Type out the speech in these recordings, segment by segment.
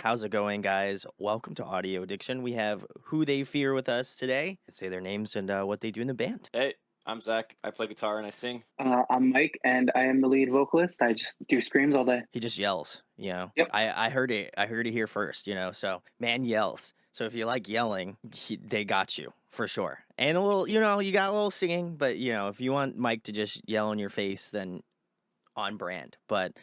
How's it going, guys? Welcome to Audio Addiction. We have Who They Fear with us today. Let's say their names and what they do in the band. Hey, I'm Zach. I play guitar and I sing. I'm Mike, and I am the lead vocalist. I just do screams all day. He just yells, you know. Yep. I heard it. I heard it here first, you know. So man yells. So if you like yelling, they got you for sure. And a little, you know, you got a little singing, but you know, if you want Mike to just yell in your face, then on brand. But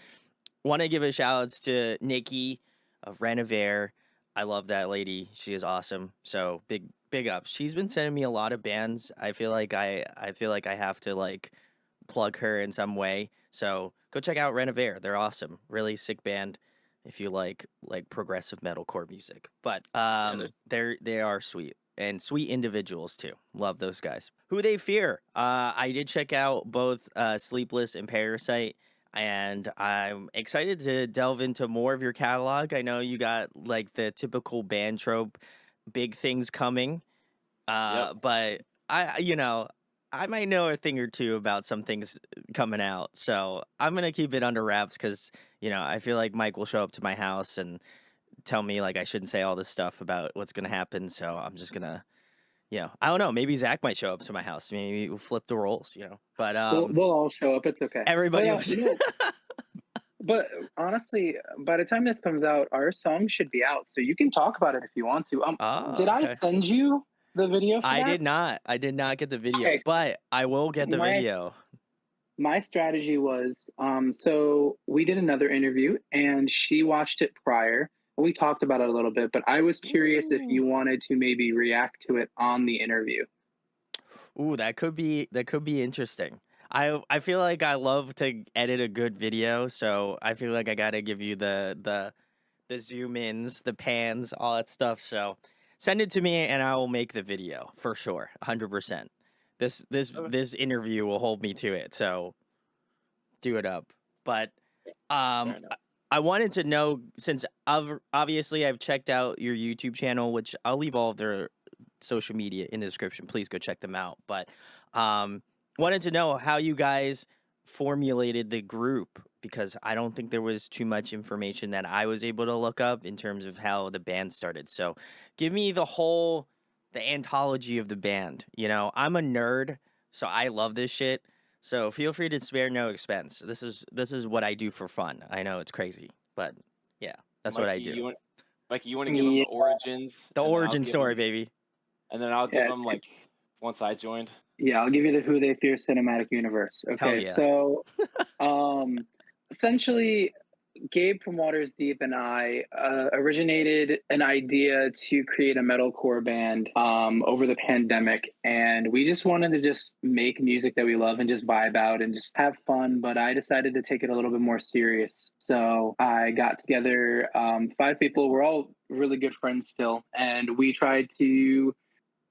want to give a shout outs to Nikki of Renovair. I love that lady. She is awesome. So big ups. She's been sending me a lot of bands. I feel like I have to like plug her in some way. So go check out Renovair. They're awesome. Really sick band if you like progressive metalcore music. But they are sweet. And sweet individuals too. Love those guys. Who They Fear. I did check out both Sleepless and Parasite, and I'm excited to delve into more of your catalog. I know you got like the typical band trope, big things coming. Yep. But I might know a thing or two about some things coming out. So I'm gonna keep it under wraps because I feel like Mike will show up to my house and tell me like I shouldn't say all this stuff about what's gonna happen. So I'm just gonna, I don't know. Maybe Zach might show up to my house. Maybe we'll flip the roles, But We'll all show up. It's okay. everybody. But honestly, by the time this comes out, our song should be out, so you can talk about it if you want to. Did I send you the video? I did not. I did not get the video, Okay. but I will get the video. My strategy was, so we did another interview, and she watched it prior. We talked about it a little bit, but I was curious if you wanted to maybe react to it on the interview. Ooh, that could be interesting. I feel like I love to edit a good video, so I feel like I gotta give you the zoom ins, the pans, all that stuff. So send it to me, and I will make the video for sure, 100%. This interview will hold me to it, so do it up. But I wanted to know, since obviously I've checked out your YouTube channel, which I'll leave all of their social media in the description. Please go check them out. But wanted to know how you guys formulated the group, because I don't think there was too much information that I was able to look up in terms of how the band started. So give me the anthology of the band. I'm a nerd, so I love this shit. So feel free to spare no expense. This is what I do for fun. I know it's crazy, but yeah, that's what I do. Mikey, you want to give them the origins? The origin story, baby. And then I'll give them once I joined. Yeah, I'll give you the Who They Fear cinematic universe. Okay, yeah. So essentially, Gabe from Waters Deep and I originated an idea to create a metalcore band over the pandemic, and we just wanted to just make music that we love and just vibe out and just have fun. But I decided to take it a little bit more serious, so I got together 5 people. We're all really good friends still, and we tried to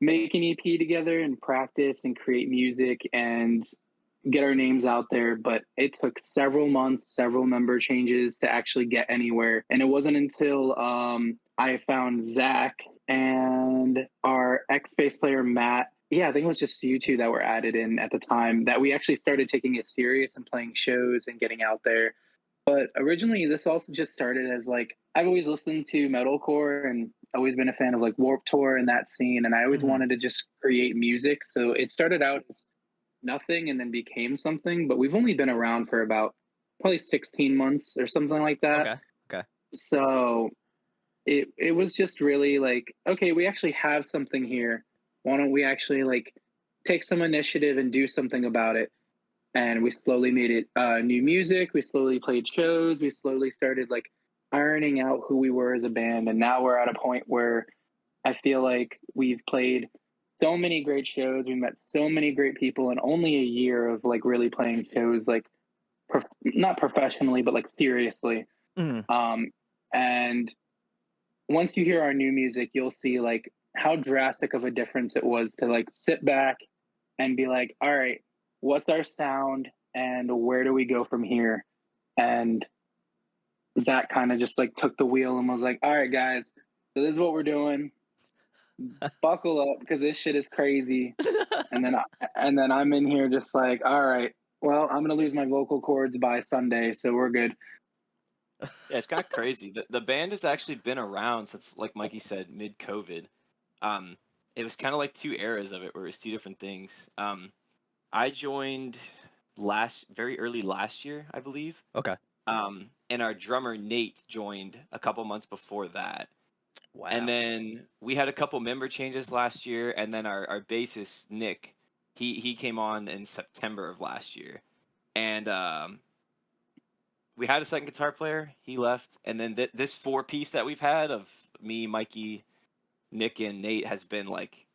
make an EP together and practice and create music and get our names out there. But it took several months, several member changes to actually get anywhere. And it wasn't until I found Zach and our ex-bass player Matt, I think it was just you two that were added in at the time, that we actually started taking it serious and playing shows and getting out there. But originally, this also just started as I've always listened to metalcore and always been a fan of Warped Tour and that scene, and I always wanted to just create music. So it started out as nothing and then became something, but we've only been around for about probably 16 months or something like that. Okay. So it was just really okay, we actually have something here. Why don't we actually take some initiative and do something about it? And we slowly made it new music. We slowly played shows. We slowly started ironing out who we were as a band. And now we're at a point where I feel like we've played so many great shows. We met so many great people in only a year of really playing shows, not professionally, but seriously. And once you hear our new music, you'll see how drastic of a difference it was to sit back and be like, all right, what's our sound and where do we go from here? And Zach kind of just took the wheel and was like, all right, guys, so this is what we're doing. Buckle up, because this shit is crazy. and then I'm in here just all right, well, I'm going to lose my vocal cords by Sunday, so we're good. Yeah, it's kind of crazy. The band has actually been around since, like Mikey said, mid COVID. Um, it was kind of like two eras of it, where it's two different things. I joined very early last year, I believe. Okay. And our drummer Nate joined a couple months before that. And Wow. then we had a couple member changes last year, and then our bassist Nick, he came on in September of last year, and we had a second guitar player. He left, and then this four piece that we've had of me, Mikey, Nick, and Nate has been like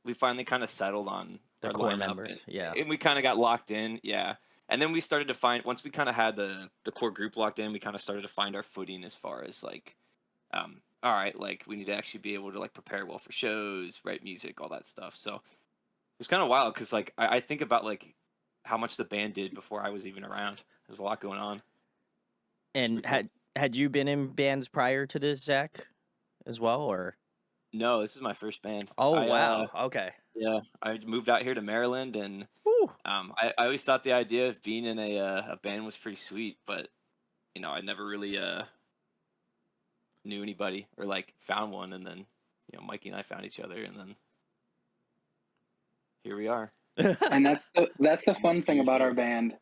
we finally kind of settled on The our core lineup, members. Yeah. and we kind of got locked in, yeah. And then we started to find once we kind of had the core group locked in, we kind of started to find our footing as far as like all right, like we need to actually be able to like prepare well for shows, write music, all that stuff. So it's kind of wild because like I think about like how much the band did before I was even around. There's a lot going on. And Cool. had you been in bands prior to this, Zach, as well, or? No, this is my first band. Oh wow. Okay. Yeah, I moved out here to Maryland, and Whew. I always thought the idea of being in a band was pretty sweet, but I never really knew anybody or like found one, and then Mikey and I found each other, and then here we are. And that's the Almost fun two thing years about our later. band.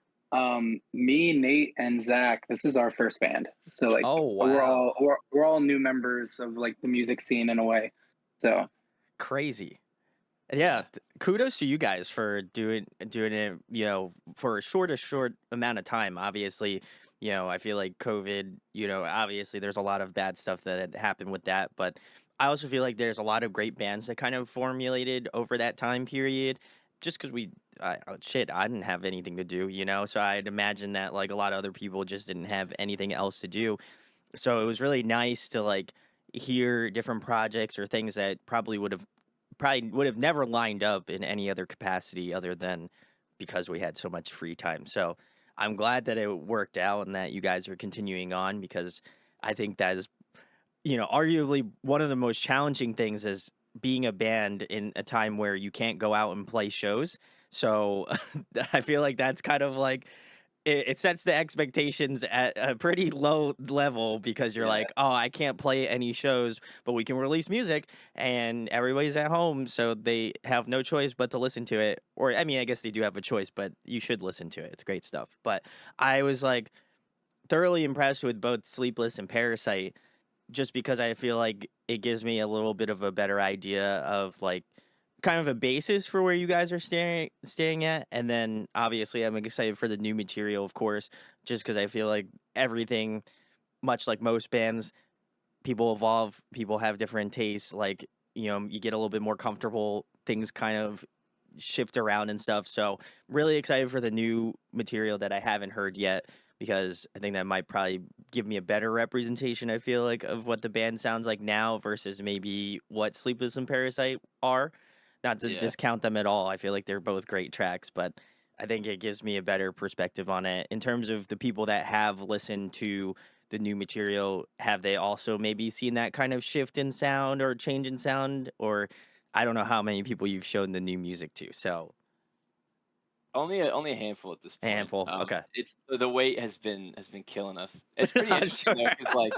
Me, Nate, and Zach. This is our first band, so like Oh we're wow. all we're all new members of like the music scene in a way. So Crazy. Yeah, kudos to you guys for doing it, for a short amount of time. Obviously, I feel like COVID, obviously there's a lot of bad stuff that had happened with that, but I also feel like there's a lot of great bands that kind of formulated over that time period just because I didn't have anything to do, so I'd imagine that like a lot of other people just didn't have anything else to do. So it was really nice to like hear different projects or things that probably would have never lined up in any other capacity other than because we had so much free time. So I'm glad that it worked out and that you guys are continuing on because I think that is, arguably one of the most challenging things is being a band in a time where you can't go out and play shows. So I feel like that's kind of like it sets the expectations at a pretty low level because you're Yeah. like, oh, I can't play any shows, but we can release music and everybody's at home, so they have no choice but to listen to it. Or, I mean, I guess they do have a choice, but you should listen to it. It's great stuff. But I was like thoroughly impressed with both Sleepless and Parasite just because I feel like it gives me a little bit of a better idea of like kind of a basis for where you guys are staying at, and then obviously I'm excited for the new material, of course, just because I feel like everything, much like most bands, people evolve, people have different tastes. Like you get a little bit more comfortable, things kind of shift around and stuff. So really excited for the new material that I haven't heard yet because I think that might probably give me a better representation, I feel like, of what the band sounds like now versus maybe what Sleepless and Parasite are. Not to Yeah. discount them at all. I feel like they're both great tracks, but I think it gives me a better perspective on it. In terms of the people that have listened to the new material, have they also maybe seen that kind of shift in sound or change in sound? Or I don't know how many people you've shown the new music to. So Only a handful at this a point. handful. Okay. It's the weight has been killing us. It's pretty I'm interesting sure. though, because like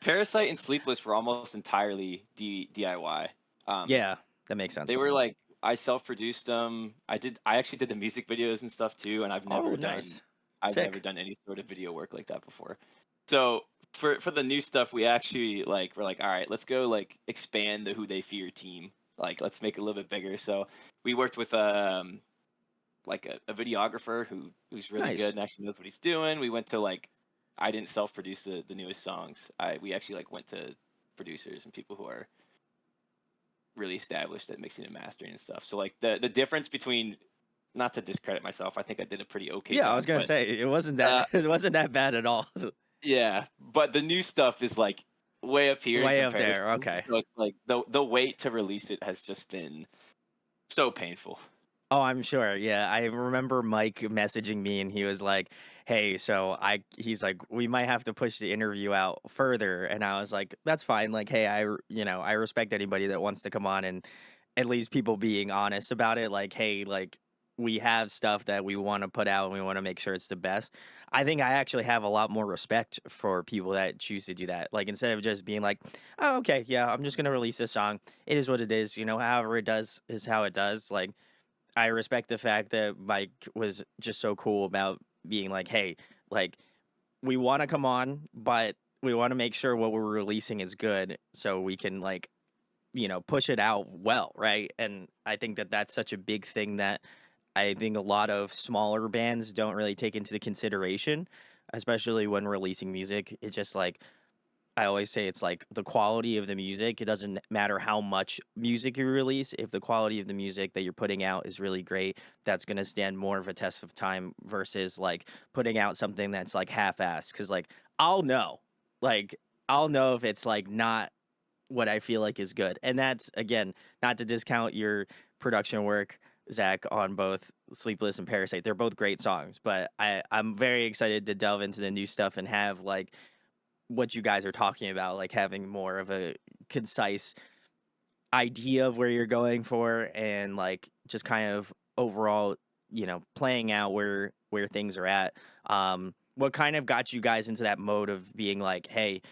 Parasite and Sleepless were almost entirely DIY. Yeah, that makes sense. They were like I self-produced them. I actually did the music videos and stuff too, and Oh, nice. I've never Sick. done any sort of video work like that before. So for the new stuff, we actually like we're like, all right, let's go like expand the Who They Fear team. Like let's make it a little bit bigger. So we worked with like a videographer who's really Nice. good and actually knows what he's doing. We went to like I didn't self-produce the newest songs. We actually like went to producers and people who are really established at mixing and mastering and stuff. So like the difference between, not to discredit myself, I think I did a pretty okay Yeah, I was job. gonna But say it wasn't uh, that it wasn't that bad at all. yeah, but the new stuff is like way up here in Way up comparison. there. Okay. So it's like the wait to release it has just been so painful. Oh, I'm sure. Yeah, I remember Mike messaging me and he was like, "Hey, he's like, we might have to push the interview out further." And I was like, "That's fine. Like, hey, I respect anybody that wants to come on and at least people being honest about it. Like, hey, like we have stuff that we want to put out and we want to make sure it's the best. I think I actually have a lot more respect for people that choose to do that. Like instead of just being like, "Oh, okay, yeah, I'm just gonna release this song. It is what it is. You know, however it does is how it does." Like I respect the fact that Mike was just so cool about being like, "Hey, like we want to come on, but we want to make sure what we're releasing is good, so we can like push it out well, right?" And I think that that's such a big thing that I think a lot of smaller bands don't really take into consideration, especially when releasing music. It's just like I always say it's like the quality of the music. It doesn't matter how much music you release. If the quality of the music that you're putting out is really great, that's going to stand more of a test of time versus like putting out something that's like half-assed. Cause like I'll know, like I'll know if it's like not what I feel like is good. And that's again, not to discount your production work, Zach, on both Sleepless and Parasite. They're both great songs, but I'm very excited to delve into the new stuff and have like what you guys are talking about, like having more of a concise idea of where you're going for and like just kind of overall, playing out where things are at. What kind of got you guys into that mode of being like, hey,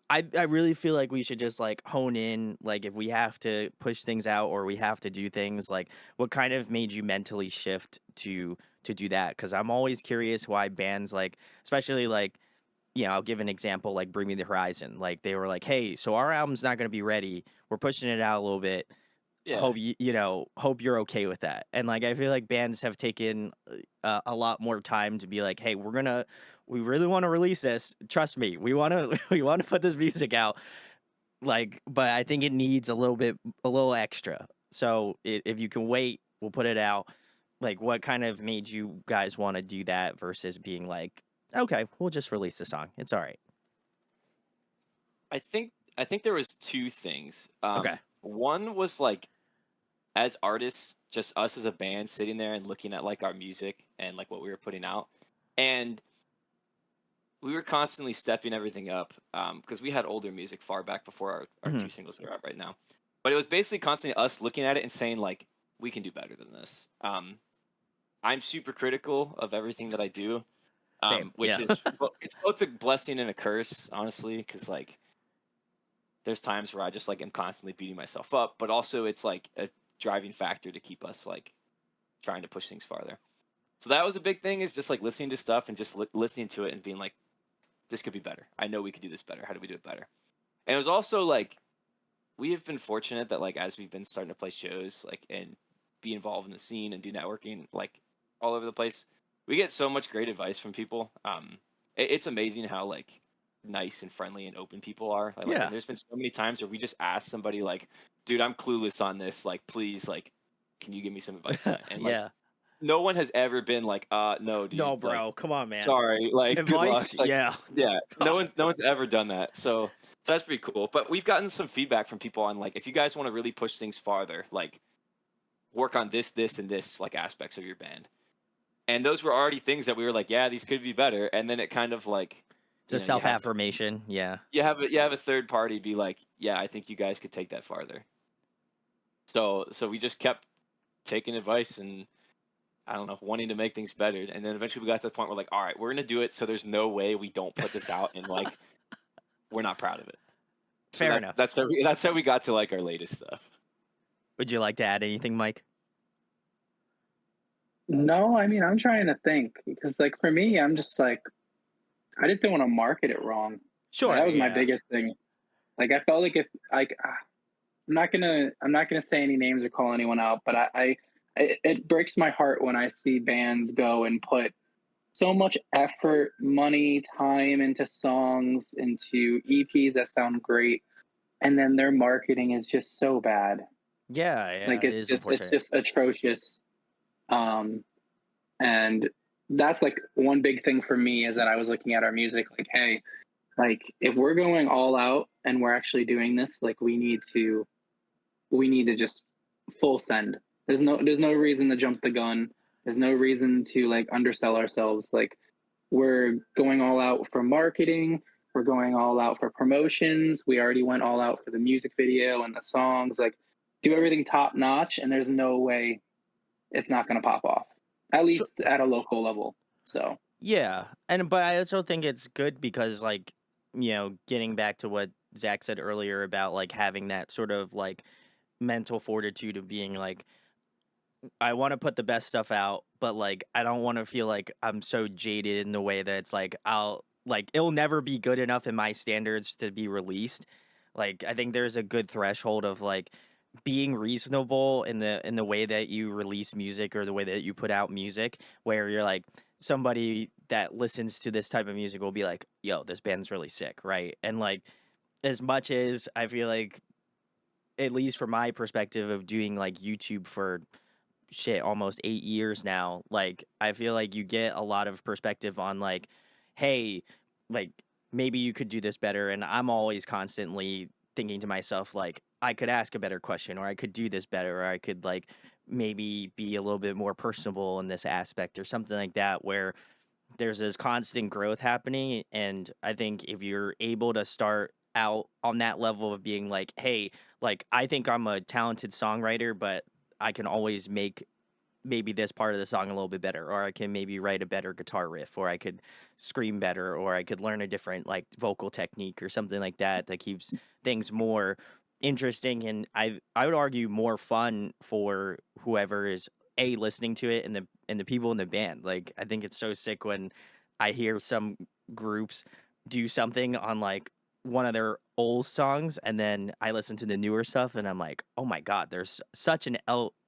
I really feel like we should just like hone in, like if we have to push things out or we have to do things, like what kind of made you mentally shift to do that? Because I'm always curious why bands like, especially like, I'll give an example like Bring Me the Horizon. Like they were like, hey, so our album's not going to be ready. We're pushing it out a little bit. Yeah. Hope you're okay with that. And like I feel like bands have taken a lot more time to be like, hey, we really want to release this. Trust me, we want to we want to put this music out. Like, but I think it needs a little extra. So if you can wait, we'll put it out. Like, what kind of made you guys want to do that versus being like, okay, we'll just release the song. It's all right. I think there was two things. Okay. One was like as artists, just us as a band sitting there and looking at like our music and like what we were putting out, and we were constantly stepping everything up because we had older music far back before our Hmm. two singles that are out right now. But it was basically constantly us looking at it and saying like we can do better than this. I'm super critical of everything that I do, Same. which Yeah. is it's both a blessing and a curse, honestly, because like there's times where I just like am constantly beating myself up, but also it's like a driving factor to keep us like trying to push things farther. So that was a big thing, is just like listening to stuff and just listening to it and being like, this could be better. I know we could do this better. How do we do it better? And it was also like we have been fortunate that like as we've been starting to play shows like and be involved in the scene and do networking like all over the place, we get so much great advice from people. It's amazing how like nice and friendly and open people are. Yeah. And there's been so many times where we just ask somebody like, "Dude, I'm clueless on this. Like, please, like, can you give me some advice on it?" And like, Yeah. no one has ever been like, no, No, dude, like, bro. Come on, man. sorry, like, good luck." Advice? Like, Yeah. yeah, God. no one's ever done that. So that's pretty cool. But we've gotten some feedback from people on like, if you guys want to really push things farther, like, work on this, and this like aspects of your band. And those were already things that we were like, yeah, these could be better. And then it kind of like, It's a you self have affirmation. Yeah. you have a third party be like, yeah, I think you guys could take that farther. So we just kept taking advice and I don't know, wanting to make things better. And then eventually we got to the point where like, all right, we're gonna do it. So there's no way we don't put this out and like we're not proud of it. So Fair enough. that's how we got to like our latest stuff. Would you like to add anything, Mike? No, I mean, I'm trying to think because, like, for me, I'm just like, I just don't want to market it wrong. Like, Sure. that was my Yeah. biggest thing. Like, I felt like if like I'm not gonna say any names or call anyone out, but it breaks my heart when I see bands go and put so much effort, money, time into songs, into EPs that sound great, and then their marketing is just so bad. Yeah. Yeah. Like It is it's unfortunate. just atrocious. Um, and that's like one big thing for me is that I was looking at our music like, hey, like if we're going all out and we're actually doing this, like we need to just full send. There's no reason to jump the gun. There's no reason to like undersell ourselves. Like we're going all out for marketing. We're going all out for promotions. We already went all out for the music video and the songs. Like do everything top notch. And there's no way it's not going to pop off, at least at a local level. So Yeah, but I also think it's good because, like, getting back to what Zach said earlier about like having that sort of like mental fortitude of being like, I want to put the best stuff out, but like I don't want to feel like I'm so jaded in the way that it's like it'll never be good enough in my standards to be released. Like I think there's a good threshold of like being reasonable in the way that you release music or the way that you put out music, where you're like somebody that listens to this type of music will be like, yo, this band's really sick, right? And like as much as I feel like, at least from my perspective of doing like YouTube for shit almost 8 years now, like I feel like you get a lot of perspective on like, hey, like maybe you could do this better. And I'm always constantly thinking to myself like, I could ask a better question, or I could do this better, or I could like maybe be a little bit more personable in this aspect or something like that, where there's this constant growth happening. And I think if you're able to start out on that level of being like, hey, like I think I'm a talented songwriter, but I can always make maybe this part of the song a little bit better, or I can maybe write a better guitar riff, or I could scream better, or I could learn a different like vocal technique or something like that that keeps things more interesting, and I would argue more fun for whoever is listening to it, and the people in the band. Like I think it's so sick when I hear some groups do something on like one of their old songs, and then I listen to the newer stuff and I'm like, oh my god, there's such an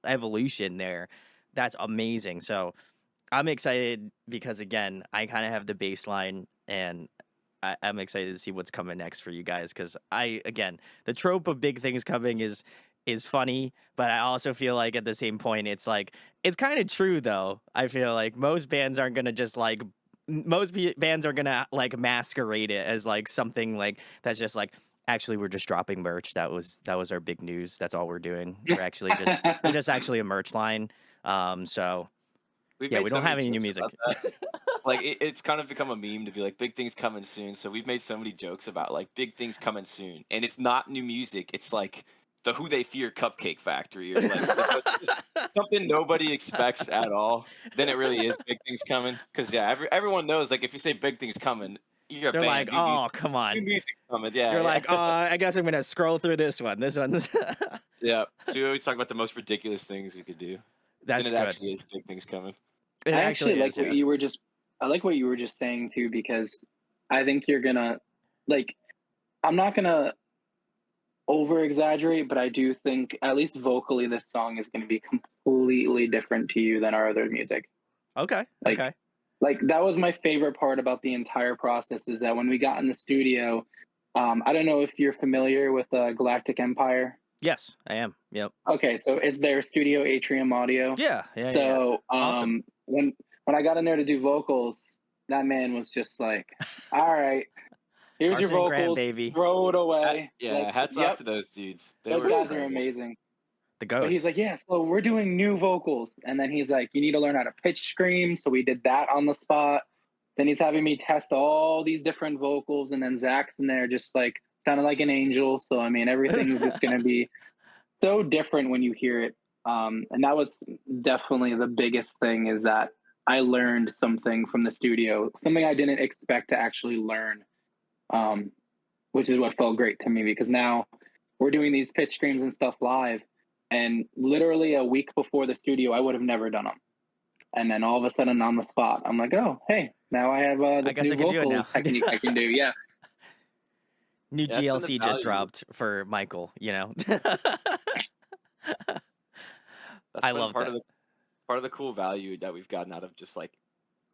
evolution there. That's amazing. So I'm excited because again, I kind of have the baseline, and I'm excited to see what's coming next for you guys. Because again, the trope of big things coming is funny, but I also feel like at the same point, it's like it's kind of true though. I feel like most bands aren't gonna just like bands are gonna like masquerade it as like something like that's just like, actually we're just dropping merch. That was our big news. That's all we're doing. We're actually just it's just actually a merch line. So We've yeah, made we so don't have many any new jokes music. about that. Like it's kind of become a meme to be like big things coming soon. So we've made so many jokes about like big things coming soon, and it's not new music. It's like the Who They Fear Cupcake Factory, or like just something nobody expects at all. Then it really is big things coming. Because yeah, everyone knows like if you say big things coming, you're a They're like, band. oh, come New on. music's coming. Yeah, You're like, oh, yeah, I guess I'm gonna scroll through this one. This one's yeah. So we always talk about the most ridiculous things we could do. Then that's it good. actually is big things coming. It I actually actually like is, what yeah. you were just I like what you were just saying too, because I think you're gonna like I'm not gonna over exaggerate, but I do think at least vocally this song is gonna be completely different to you than our other music. Okay. Like Okay. like that was my favorite part about the entire process, is that when we got in the studio, I don't know if you're familiar with Galactic Empire. Yes, I am. Yep. Okay, so it's their studio Atrium Audio. Yeah. Yeah. Yeah. Yeah. So Awesome. when I got in there to do vocals, that man was just like, "All right, here's your Carson Grant, vocals, baby. throw it away." Yeah, Let's hats off Yep, to those dudes. They those were guys are incredible. amazing. The But he's goats. like, "Yeah, so we're doing new vocals," and then he's like, "You need to learn how to pitch scream." So we did that on the spot. Then he's having me test all these different vocals, and then Zach's in there just like sounding like an angel. So I mean, everything is just gonna be so different when you hear it. And that was definitely the biggest thing, is that I learned something from the studio, something I didn't expect to actually learn, um, which is what felt great to me, because now we're doing these pitch streams and stuff live. And literally a week before the studio, I would have never done them. And then all of a sudden on the spot, I'm like, oh, hey, now I have I this guess new I could do it vocal now. technique I can do. Yeah. New Yeah, that's been the DLC just value. dropped for Michael. That's I been love that. part of the cool value that we've gotten out of just like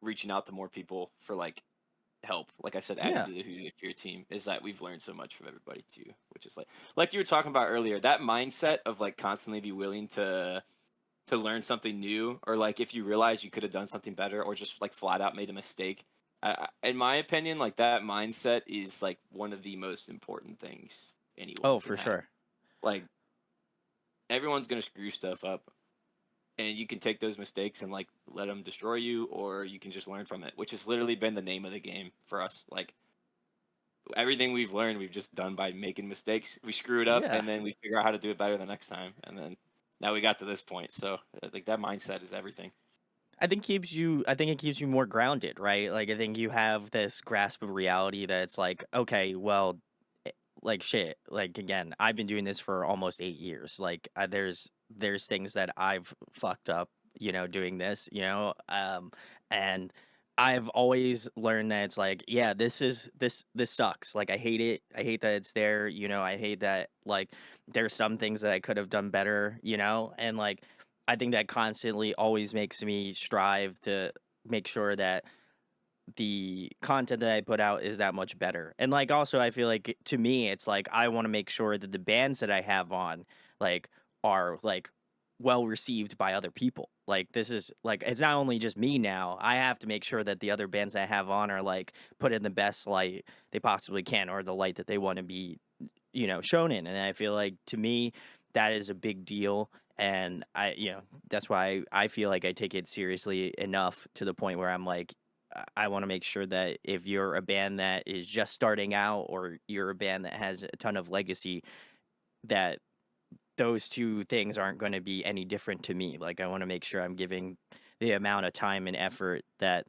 reaching out to more people for like help. Like I said, adding Yeah. to the Who You Fear team is that we've learned so much from everybody too, which is like you were talking about earlier. That mindset of like constantly be willing to learn something new, or like if you realize you could have done something better, or just like flat out made a mistake. In my opinion, like that mindset is like one of the most important things anyone Oh, can for have. sure. Like everyone's gonna screw stuff up, and you can take those mistakes and like let them destroy you, or you can just learn from it, which has literally been the name of the game for us. Like everything we've learned, we've just done by making mistakes. We screw it up, Yeah. and then we figure out how to do it better the next time, and then now we got to this point. So I think that mindset is everything. I think it keeps you more grounded, right? Like I think you have this grasp of reality that it's like, okay, well, like shit. Like again, I've been doing this for almost 8 years. Like there's things that I've fucked up, doing this, and I've always learned that it's like, yeah, this sucks. Like I hate it. I hate that it's there. I hate that like there's some things that I could have done better. And like I think that constantly always makes me strive to make sure that the content that I put out is that much better. And like also I feel like to me it's like I want to make sure that the bands that I have on like are like well received by other people. Like this is like it's not only just me now. I have to make sure that the other bands I have on are like put in the best light they possibly can or the light that they want to be, shown in. And I feel like to me that is a big deal and that's why I feel like I take it seriously enough to the point where I'm like I want to make sure that if you're a band that is just starting out or you're a band that has a ton of legacy, that those two things aren't going to be any different to me. Like, I want to make sure I'm giving the amount of time and effort that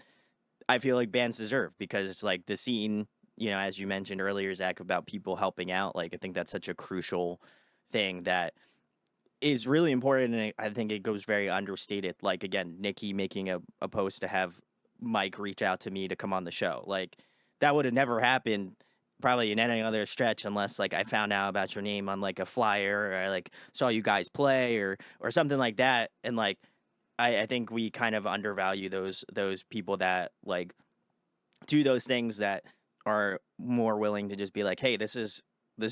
I feel like bands deserve because it's like the scene, as you mentioned earlier, Zach, about people helping out. Like, I think that's such a crucial thing that is really important, and I think it goes very understated. Like again, Nikki making a post to have Mike reach out to me to come on the show. Like that would have never happened probably in any other stretch unless like I found out about your name on like a flyer or I like saw you guys play or something like that. And like I think we kind of undervalue those people that like do those things that are more willing to just be like, hey, this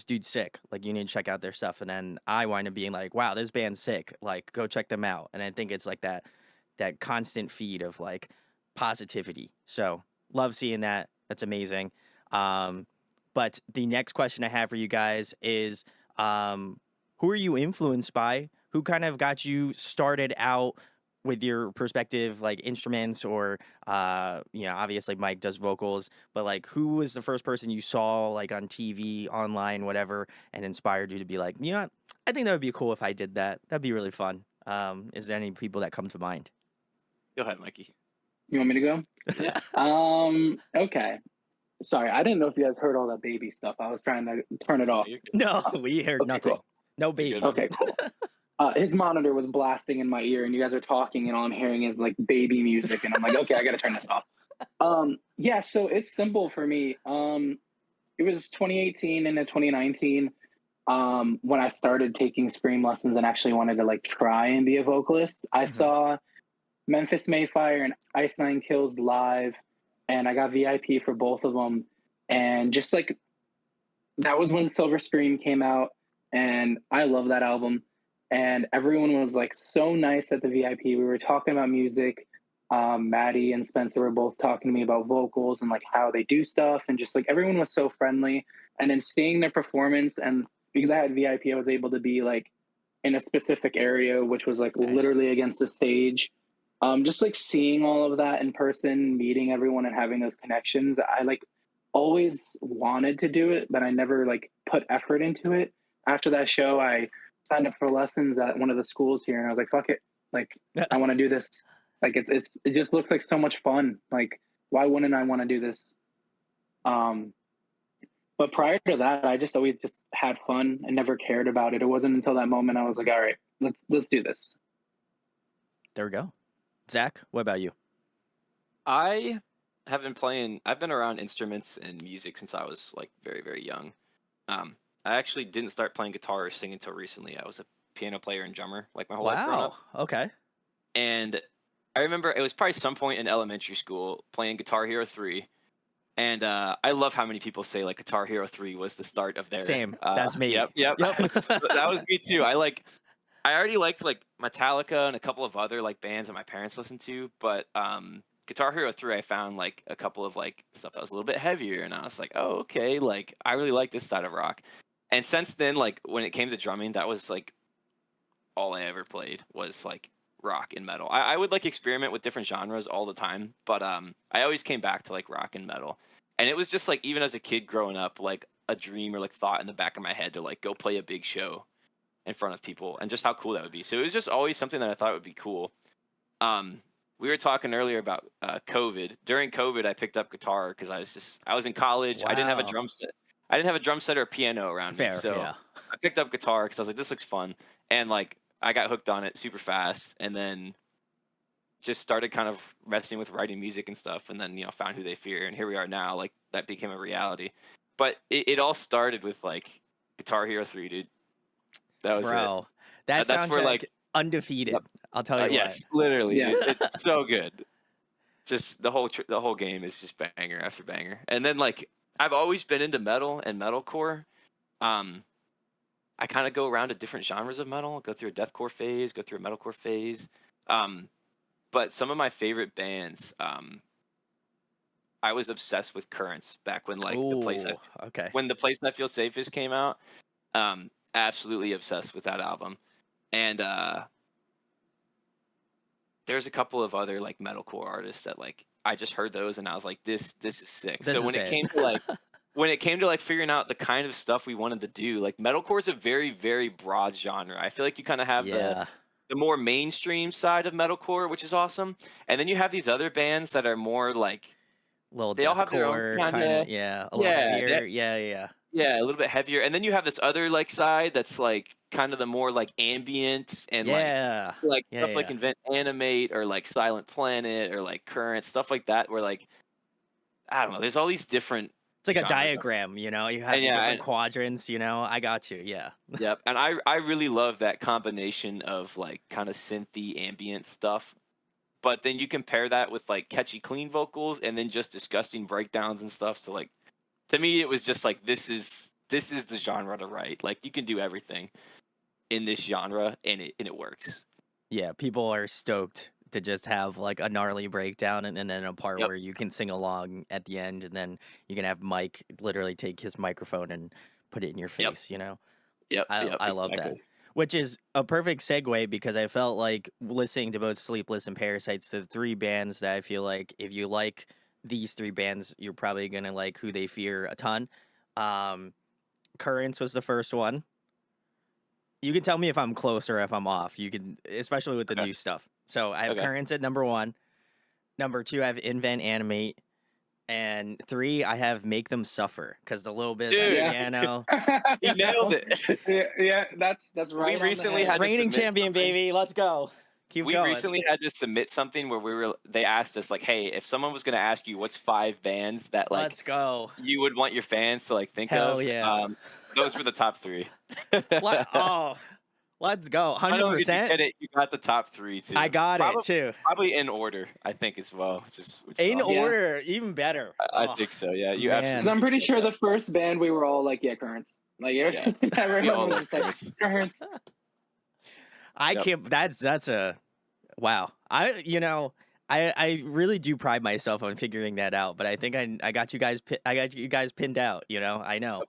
dude's sick. Like you need to check out their stuff. And then I wind up being like, wow, this band's sick. Like go check them out. And I think it's like that constant feed of like positivity. So love seeing that. That's amazing. But the next question I have for you guys is who are you influenced by? Who kind of got you started out with your perspective, like instruments or obviously Mike does vocals, but like who was the first person you saw like on TV, online, whatever, and inspired you to be like, what? I think that would be cool if I did that. That'd be really fun. Is there any people that come to mind? Go ahead, Mikey. You want me to go? Yeah. Okay. Sorry, I didn't know if you guys heard all that baby stuff. I was trying to turn it off. No, we heard Okay, nothing. cool. No babies. Okay, cool. His monitor was blasting in my ear, and you guys are talking, and all I'm hearing is like baby music, and I'm like, okay, I gotta turn this off. Yeah, so it's simple for me. It was 2018 into 2019 when I started taking scream lessons and actually wanted to like try and be a vocalist. I saw Memphis Mayfire and Ice Nine Kills live, and I got VIP for both of them. And just like that was when Silver Scream came out, and I love that album. And everyone was like so nice at the VIP. We were talking about music. Maddie and Spencer were both talking to me about vocals and like how they do stuff, and just like everyone was so friendly. And then seeing their performance, and because I had VIP, I was able to be like in a specific area, which was like literally against the stage. Just like seeing all of that in person, meeting everyone and having those connections, I like always wanted to do it, but I never like put effort into it. After that show, I signed up for lessons at one of the schools here, and I was like, fuck it. Like, I want to do this. Like, it just looks like so much fun. Like, why wouldn't I want to do this? But prior to that, I just always just had fun and never cared about it. It wasn't until that moment I was like, all right, let's do this. There we go. Zach, what about you? I've been around instruments and music since I was like very, very young. I actually didn't start playing guitar or singing until recently. I was a piano player and drummer like my whole life growing up. Okay. And I remember it was probably some point in elementary school playing Guitar Hero 3. And I love how many people say like Guitar Hero 3 was the start of their Same. That's me. Yep. That was me too. I already liked like Metallica and a couple of other like bands that my parents listened to, but Guitar Hero 3 I found like a couple of like stuff that was a little bit heavier, and I was like, oh, okay, like I really like this side of rock. And since then, like when it came to drumming, that was like all I ever played was like rock and metal. I would like experiment with different genres all the time, but I always came back to like rock and metal. And it was just like even as a kid growing up, like a dream or like thought in the back of my head to like go play a big show. in front of people and just how cool that would be. So it was just always something that I thought would be cool. We were talking earlier about COVID. During COVID, I picked up guitar because I was in college. I didn't have a Wow. drum set. I didn't have a drum set or a piano around me. Fair, So yeah. I picked up guitar because I was like, this looks fun. And like I got hooked on it super fast, and then just started kind of messing with writing music and stuff, and then found Who They Fear, and here we are now. Like that became a reality. But it all started with like Guitar Hero 3, dude. That was it. Bro, that That's where soundtrack like undefeated. I'll tell you what. yes, literally, Yeah. dude. It's so good. Just the whole game is just banger after banger. And then like I've always been into metal and metalcore. I kind of go around to different genres of metal. Go through a deathcore phase, go through a metalcore phase. But some of my favorite bands, I was obsessed with Currents back when like the place Ooh, okay. when the place that feels safest came out. Absolutely obsessed with that album. And there's a couple of other like metalcore artists that like I just heard those and I was like, this is sick. This So is when it came to like figuring out the kind of stuff we wanted to do, like metalcore is a very, very broad genre. I feel like you kind of have Yeah. the more mainstream side of metalcore, which is awesome. And then you have these other bands that are more like Little they all have their own deathcore kind kind of, of yeah, a little heavier. Yeah. yeah, a little bit heavier. And then you have this other like side that's like kind of the more like ambient and Yeah. like Yeah, stuff like yeah. Invent Animate or like Silent Planet or like Current, stuff like that where like I don't know, there's all these different It's like a genres of it. diagram, you have And the yeah, different and quadrants, I got you. Yeah. yep. And I really love that combination of like kind of synthy ambient stuff. But then you compare that with like catchy clean vocals and then just disgusting breakdowns and stuff. So like to me it was just like this is the genre to write. Like you can do everything in this genre and it works. Yeah, people are stoked to just have like a gnarly breakdown and then a part Yep. where you can sing along at the end, and then you can have Mike literally take his microphone and put it in your Yep. face, Yep. I love that. Exactly. Which is a perfect segue because I felt like listening to both Sleepless and Parasites, the three bands that I feel like if you like these three bands, you're probably gonna like Who They Fear a ton. Currents was the first one. You can tell me if I'm close or if I'm off. You can, especially with the Okay. new stuff. So I have Okay. Currents at number 1. Number 2, I have Invent Animate. And 3, I have Make Them Suffer because the little bit of Dude. that piano. You nailed it. yeah, that's right. We recently had to Reigning submit champion, something. baby. Let's go. Keep We going. recently had to submit something where they asked us like, hey, if someone was going to ask you what's 5 bands that like Let's go. you would want your fans to like think Hell of, yeah. those were the top 3. Oh, let's go. Not only did you 100%. get it, you got the top 3 too. I got it too. Probably in order, I think as well. Which is In awesome. order, even better. I think so. Yeah, you man. Because absolutely. I'm pretty sure the first band we were all like, yeah, Currents. Like, Yeah. We all everyone was love just like, Currents. Currents. I Yep. can't. That's a wow. I really do pride myself on figuring that out. But I think I got you guys. I got you guys pinned out. I know.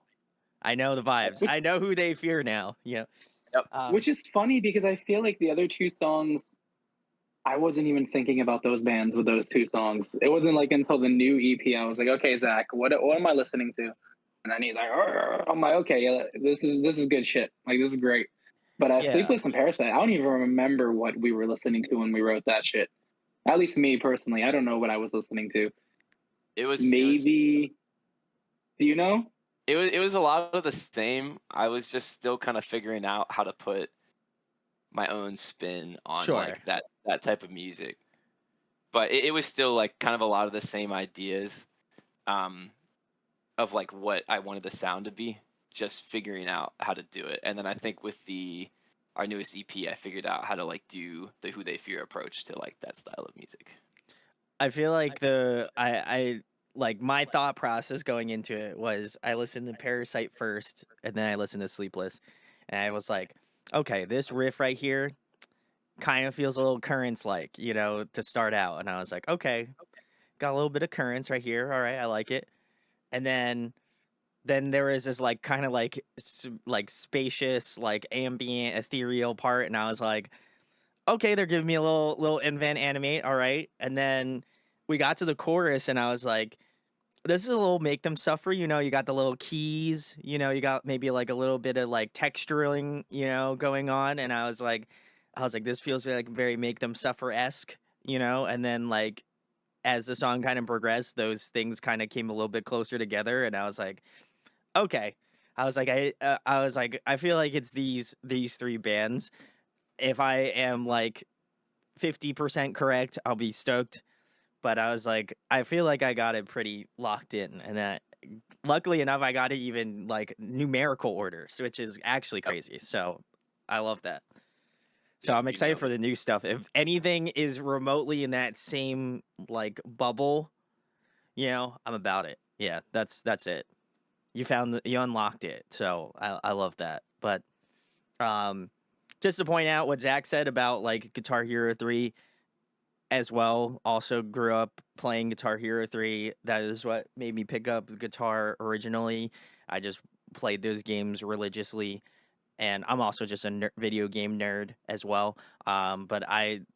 I know the vibes. I know Who They Fear now. Yep. Which is funny because I feel like the other 2 songs, I wasn't even thinking about those bands with those 2 songs. It wasn't like until the new EP I was like, okay, Zach, what am I listening to? And then he's like, I'm like, okay, yeah, this is good shit. Like, this is great. But Yeah. Sleepless and Parasite, I don't even remember what we were listening to when we wrote that shit. At least me personally, I don't know what I was listening to. It was Maybe. Do you know? It was a lot of the same. I was just still kind of figuring out how to put my own spin on Sure. like that type of music. But it was still like kind of a lot of the same ideas of like what I wanted the sound to be, just figuring out how to do it. And then I think with our newest EP, I figured out how to like do the Who They Fear approach to like that style of music. I feel like I like my thought process going into it was I listened to Parasite first and then I listened to Sleepless, and I was like, okay, this riff right here kind of feels a little Currents like, to start out. And I was like, okay, got a little bit of Currents right here. All right, I like it. And then there is this like kind of like spacious, like ambient, ethereal part, and I was like, okay, they're giving me a little Invent Animate, all right. And then we got to the chorus, and I was like, this is a little make them suffer. You know, you got the little keys. You know, you got maybe like a little bit of like texturing. You know, going on, and I was like, this feels like very make them suffer esque. You know, and then like as the song kind of progressed, those things kind of came a little bit closer together, and I was like, okay. I was like, I feel like it's these three bands. If I am like 50% correct, I'll be stoked. But I was like, I feel like I got it pretty locked in, and luckily enough, I got it even like numerical orders, which is actually Yep. crazy. So I love that. So Yeah, I'm you excited nailed for it. the new stuff. If anything is remotely in that same like bubble, you know, I'm about it. Yeah, that's it. You unlocked it. So I love that. But um just to point out what Zach said about like Guitar Hero 3 as well, also grew up playing Guitar Hero 3. That is what made me pick up the guitar originally. I just played those games religiously, and I'm also just a video game nerd as well. But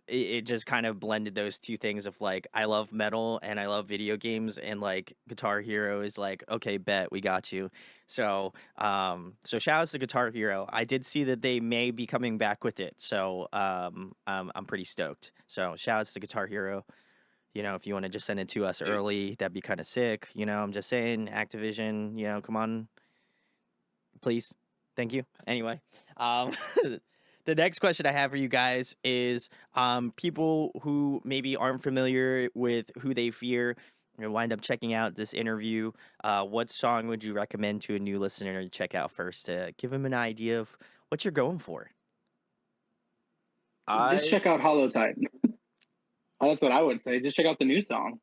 it just kind of blended those two things of like I love metal and I love video games, and like Guitar Hero is like, okay, bet we got you. So so shout outs to Guitar Hero. I did see that they may be coming back with it, so I'm pretty stoked. So shout outs to Guitar Hero. You know, if you want to just send it to us Dude, early, that'd be kind of sick. You know, I'm just saying, Activision. You know, come on, please. Thank you. Anyway, um, the next question I have for you guys is people who maybe aren't familiar with Who They Fear and wind up checking out this interview. What song would you recommend to a new listener to check out first to give them an idea of what you're going for? Just I check out Hollowtide. That's what I would say. Just check out the new song.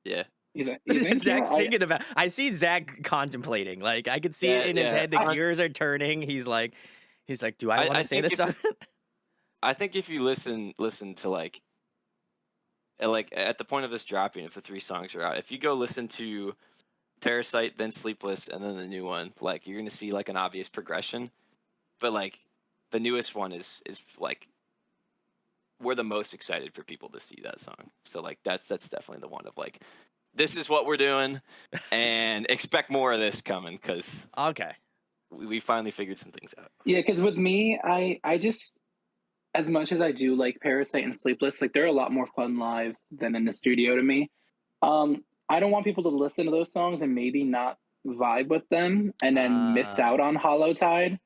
yeah. You think? Zach's Yeah, thinking about. I see Zach contemplating. Like I could see it Yeah, in his yeah. head. The gears are turning. He's like, do I want I to say think this song? I think if you listen to like at the point of this dropping, if the 3 songs are out, if you go listen to Parasite, then Sleepless, and then the new one, like you're gonna see like an obvious progression. But like the newest one is like we're the most excited for people to see that song. So like that's definitely the one of like this is what we're doing, and expect more of this coming because Okay. we finally figured some things out. yeah. Because with me, I just, as much as I do like Parasite and Sleepless, like they're a lot more fun live than in the studio to me. I don't want people to listen to those songs and maybe not vibe with them and then miss Uh, out on Hollowtide.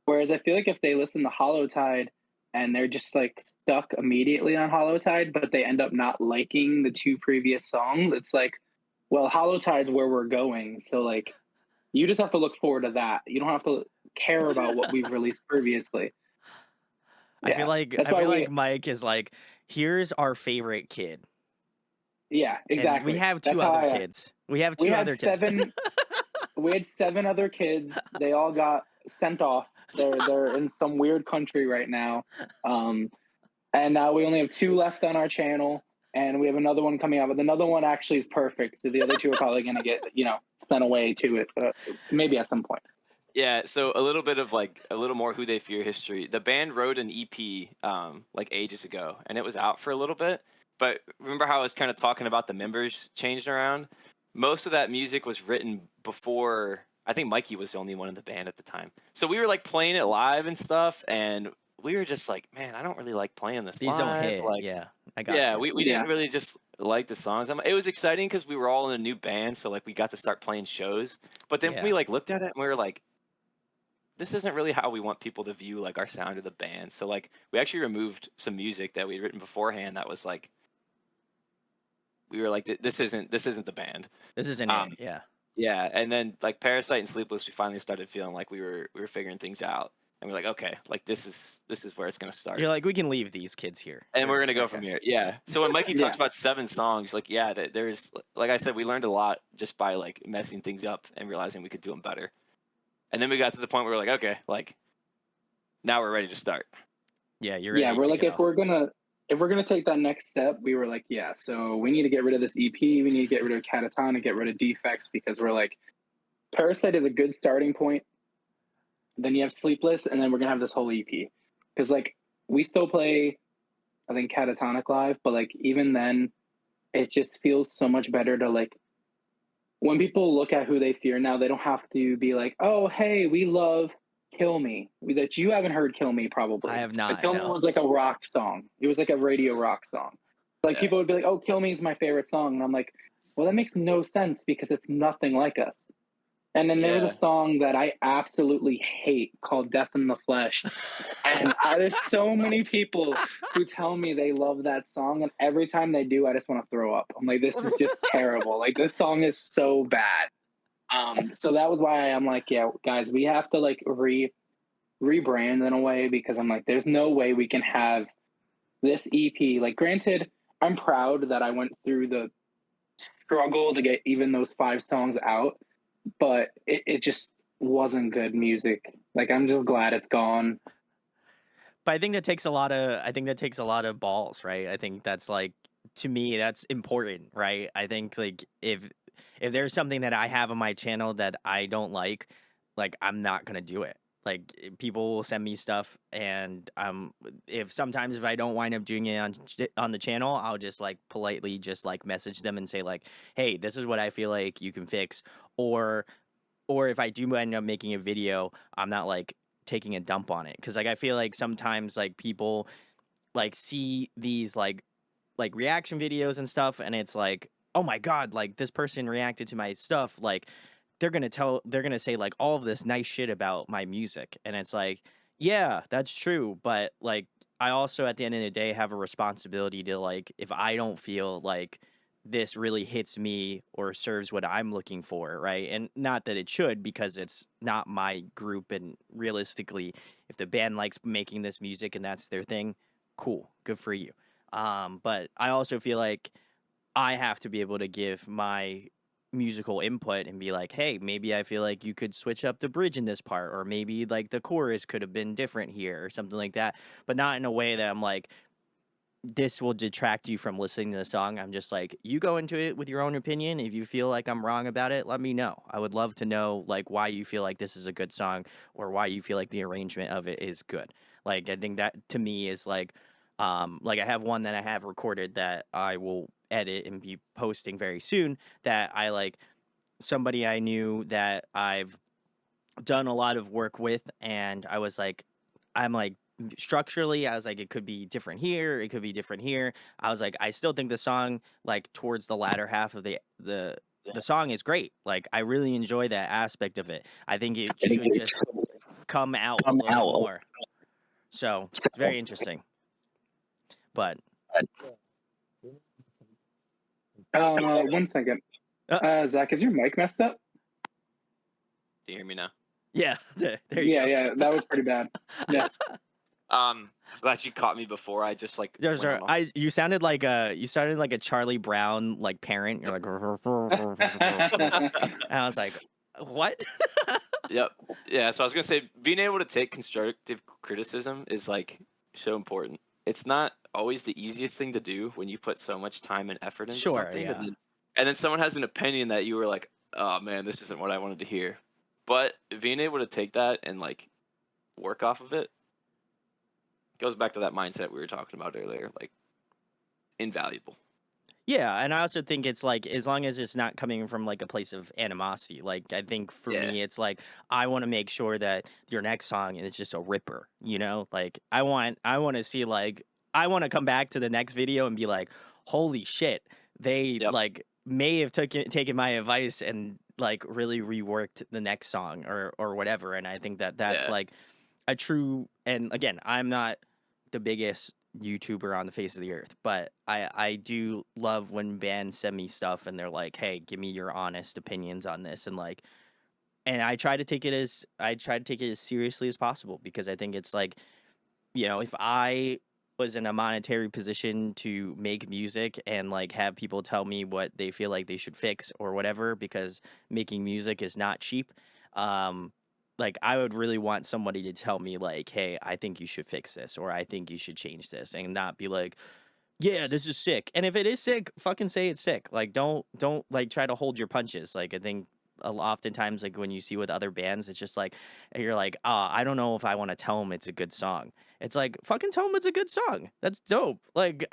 Whereas I feel like if they listen to Hollowtide and they're just like stuck immediately on Hollowtide, but they end up not liking the 2 previous songs, it's like, well, Hollowtide's where we're going. So like you just have to look forward to that. You don't have to care about what we've released previously. Yeah. That's I why feel we like Mike is like, here's our favorite kid, yeah, and we exactly. have That's 2 how other I kids. We have we 2 had other kids. 7 we had 7 other kids. They all got sent off. They're in some weird country right now. And now we only have 2 left on our channel, and we have another one coming out. But another one actually is perfect. So the other 2 are probably going to get sent away to it, maybe at some point. Yeah, so a little bit of like a little more Who They Fear history. The band wrote an EP like ages ago, and it was out for a little bit. But remember how I was kind of talking about the members changing around? Most of that music was written before. I think Mikey was the only one in the band at the time. So we were like playing it live and stuff, and we were just like, man, I don't really like playing this These don't live. hit. Like, Yeah, I got yeah, you. we Yeah. didn't really just like the songs. It was exciting because we were all in a new band, so like we got to start playing shows. But then Yeah. we like looked at it and we were like, this isn't really how we want people to view like our sound of the band. So like we actually removed some music that we'd written beforehand that was like we were like this isn't the band. This isn't Um it. Yeah. yeah, and then like Parasite and Sleepless, we finally started feeling like we were figuring things out. And we're like, okay, like this is where it's gonna start. You're like, we can leave these kids here. And we're gonna go Okay. from here. Yeah. So when Mikey Yeah. talks about 7 songs, like yeah, there's like I said, we learned a lot just by like messing things up and realizing we could do them better. And then we got to the point where we're like, okay, like now we're ready to start. Yeah, you're ready. Yeah, to we're kick like it if off. we're gonna take that next step, we were like, yeah, so we need to get rid of this EP, we need to get rid of Catatonic, get rid of Defects, because we're like, Parasite is a good starting point. Then you have Sleepless, and then we're gonna have this whole EP. Because like we still play, I think, Catatonic live, but like even then, it just feels so much better to like when people look at Who They Fear now, they don't have to be like, oh, hey, we love Kill Me. That you haven't heard Kill Me probably. I have But not. Kill Me No. was like a rock song. It was like a radio rock song. Like people would be like, oh, Kill Me is my favorite song. And I'm like, well, that makes no sense because it's nothing like us. And then there was a song that I absolutely hate called Death in the Flesh. And there's so many people who tell me they love that song. And every time they do, I just want to throw up. I'm like, this is just terrible. Like, this song is so bad. So that was why I'm like, yeah, guys, we have to like rebrand in a way, because I'm like, there's no way we can have this EP. Like, granted, I'm proud that I went through the struggle to get even those 5 songs out, but it just wasn't good music. Like, I'm just glad it's gone. But I think that takes a lot of balls, right? I think that's like, to me, that's important, right? I think like if there's something that I have on my channel that I don't like I'm not gonna do it. Like, people will send me stuff, and if I don't wind up doing it on the channel, I'll just like politely just like message them and say like, hey, this is what I feel like you can fix, or if I do end up making a video, I'm not like taking a dump on it, because like I feel like sometimes like people like see these like reaction videos and stuff, and it's like, oh my god, like this person reacted to my stuff, like they're gonna say like all of this nice shit about my music, and it's like, yeah, that's true, but like I also at the end of the day have a responsibility to, like, if I don't feel like this really hits me or serves what I'm looking for, right? And not that it should, because it's not my group, and realistically, if the band likes making this music and that's their thing, cool, good for you. But I also feel like I have to be able to give my musical input and be like, hey, maybe I feel like you could switch up the bridge in this part, or maybe like the chorus could have been different here or something like that, but not in a way that I'm like, this will detract you from listening to the song. I'm just like, you go into it with your own opinion. If you feel like I'm wrong about it, let me know. I would love to know like why you feel like this is a good song, or why you feel like the arrangement of it is good. Like, I think that to me is like I have one that I have recorded that I will edit and be posting very soon, that I like somebody I knew that I've done a lot of work with, and I'm like, structurally, I was like, it could be different here, it could be different here. I was like, I still think the song, like towards the latter half of the song, is great. Like, I really enjoy that aspect of it. I think it should just come out a little bit more. So it's very interesting. But 1 second. Zach, is your mic messed up? Do you hear me now? yeah, there you go. Yeah, that was pretty bad. Yeah. Glad you caught me before I just like. There's you sounded like a Charlie Brown like parent. You're like, and I was like, what? Yep. Yeah. So I was gonna say, being able to take constructive criticism is like so important. It's not always the easiest thing to do when you put so much time and effort into something. Yeah. And then someone has an opinion that you were like, oh man, this isn't what I wanted to hear. But being able to take that and like work off of it goes back to that mindset we were talking about earlier, like invaluable. Yeah, and I also think it's like, as long as it's not coming from like a place of animosity. Like, I think for me, it's like, I want to make sure that your next song is just a ripper, you know? Like, I want to see, like, I want to come back to the next video and be like, holy shit, they like may have taken my advice and like really reworked the next song or whatever. And I think that that's like a true, and again, I'm not the biggest YouTuber on the face of the earth, but I do love when bands send me stuff and they're like, hey, give me your honest opinions on this, and like, and I try to take it as seriously as possible, because I think it's like, you know, if I was in a monetary position to make music and like have people tell me what they feel like they should fix or whatever, because making music is not cheap, like, I would really want somebody to tell me like, hey, I think you should fix this, or I think you should change this, and not be like, yeah, this is sick. And if it is sick, fucking say it's sick. Like, don't like try to hold your punches. Like, I think oftentimes, like, when you see with other bands, it's just like, you're like, I don't know if I want to tell them it's a good song. It's like, fucking tell them it's a good song. That's dope. Like,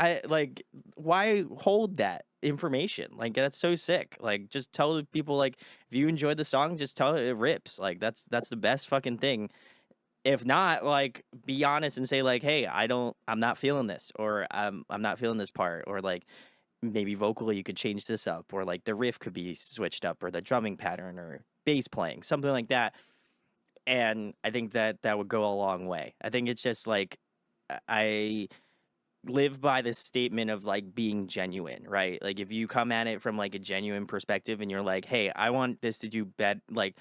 why hold that? information. Like that's so sick. Like just tell the people like if you enjoyed the song, just tell it rips. Like that's the best fucking thing. If not, like be honest and say like, hey, I'm not feeling this, or I'm not feeling this part, or like maybe vocally you could change this up, or like the riff could be switched up, or the drumming pattern, or bass playing, something like that. And I think that would go a long way. I think it's just like I live by this statement of like being genuine, right? Like if you come at it from like a genuine perspective and you're like, "Hey, I want this to do like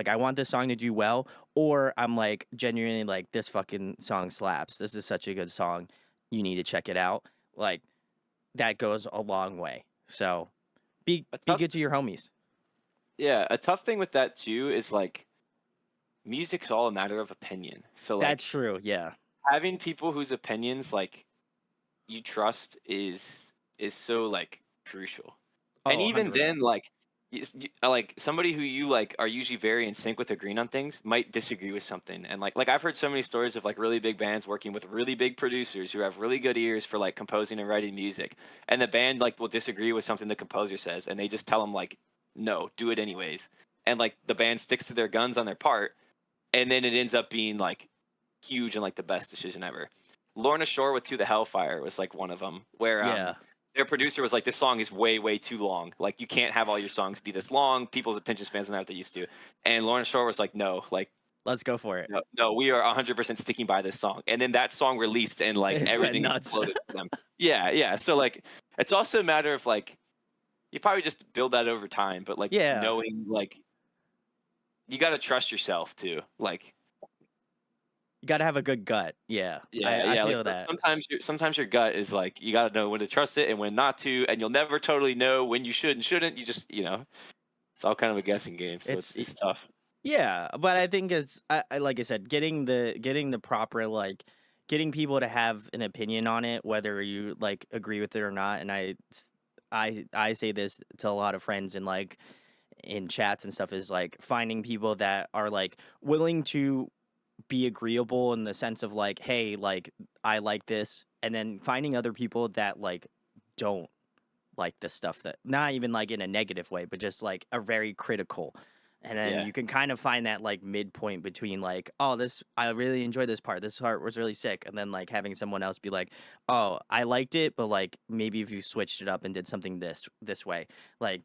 I want this song to do well," or I'm like genuinely like this fucking song slaps. This is such a good song. You need to check it out. Like that goes a long way. So be good to your homies. Yeah, a tough thing with that too is like music's all a matter of opinion. So like That's true. Yeah. having people whose opinions like you trust is so like crucial. And Oh, even 100%. then, like like somebody who you like are usually very in sync with agreeing on things might disagree with something. And like I've heard so many stories of like really big bands working with really big producers who have really good ears for like composing and writing music, and the band like will disagree with something the composer says, and they just tell them like, no, do it anyways. And like the band sticks to their guns on their part, and then it ends up being like huge and like the best decision ever. Lorna Shore with To the Hellfire was like one of them, where Yeah. their producer was like, this song is way too long. Like you can't have all your songs be this long. People's attention spans are not what they used to. And Lorna Shore was like, no, like Let's go for it. no, we are 100% sticking by this song. And then that song released and like It went everything nuts. exploded for them. Yeah. So like it's also a matter of like you probably just build that over time, but like Yeah. knowing like you got to trust yourself too. Like You got to have a good gut. Yeah. I feel like that. sometimes your gut is like you got to know when to trust it and when not to, and you'll never totally know when you should and shouldn't. You just it's all kind of a guessing game, so it's tough. Yeah, but I think it's like I said, getting the proper like getting people to have an opinion on it, whether you like agree with it or not. And I say this to a lot of friends and like in chats and stuff, is like finding people that are like willing to be agreeable in the sense of like, hey, like I like this, and then finding other people that like don't like the stuff, that not even like in a negative way, but just like a very critical. And then you can kind of find that like midpoint between like, oh, this I really enjoyed this part. This part was really sick. And then like having someone else be like, oh, I liked it, but like maybe if you switched it up and did something this way, like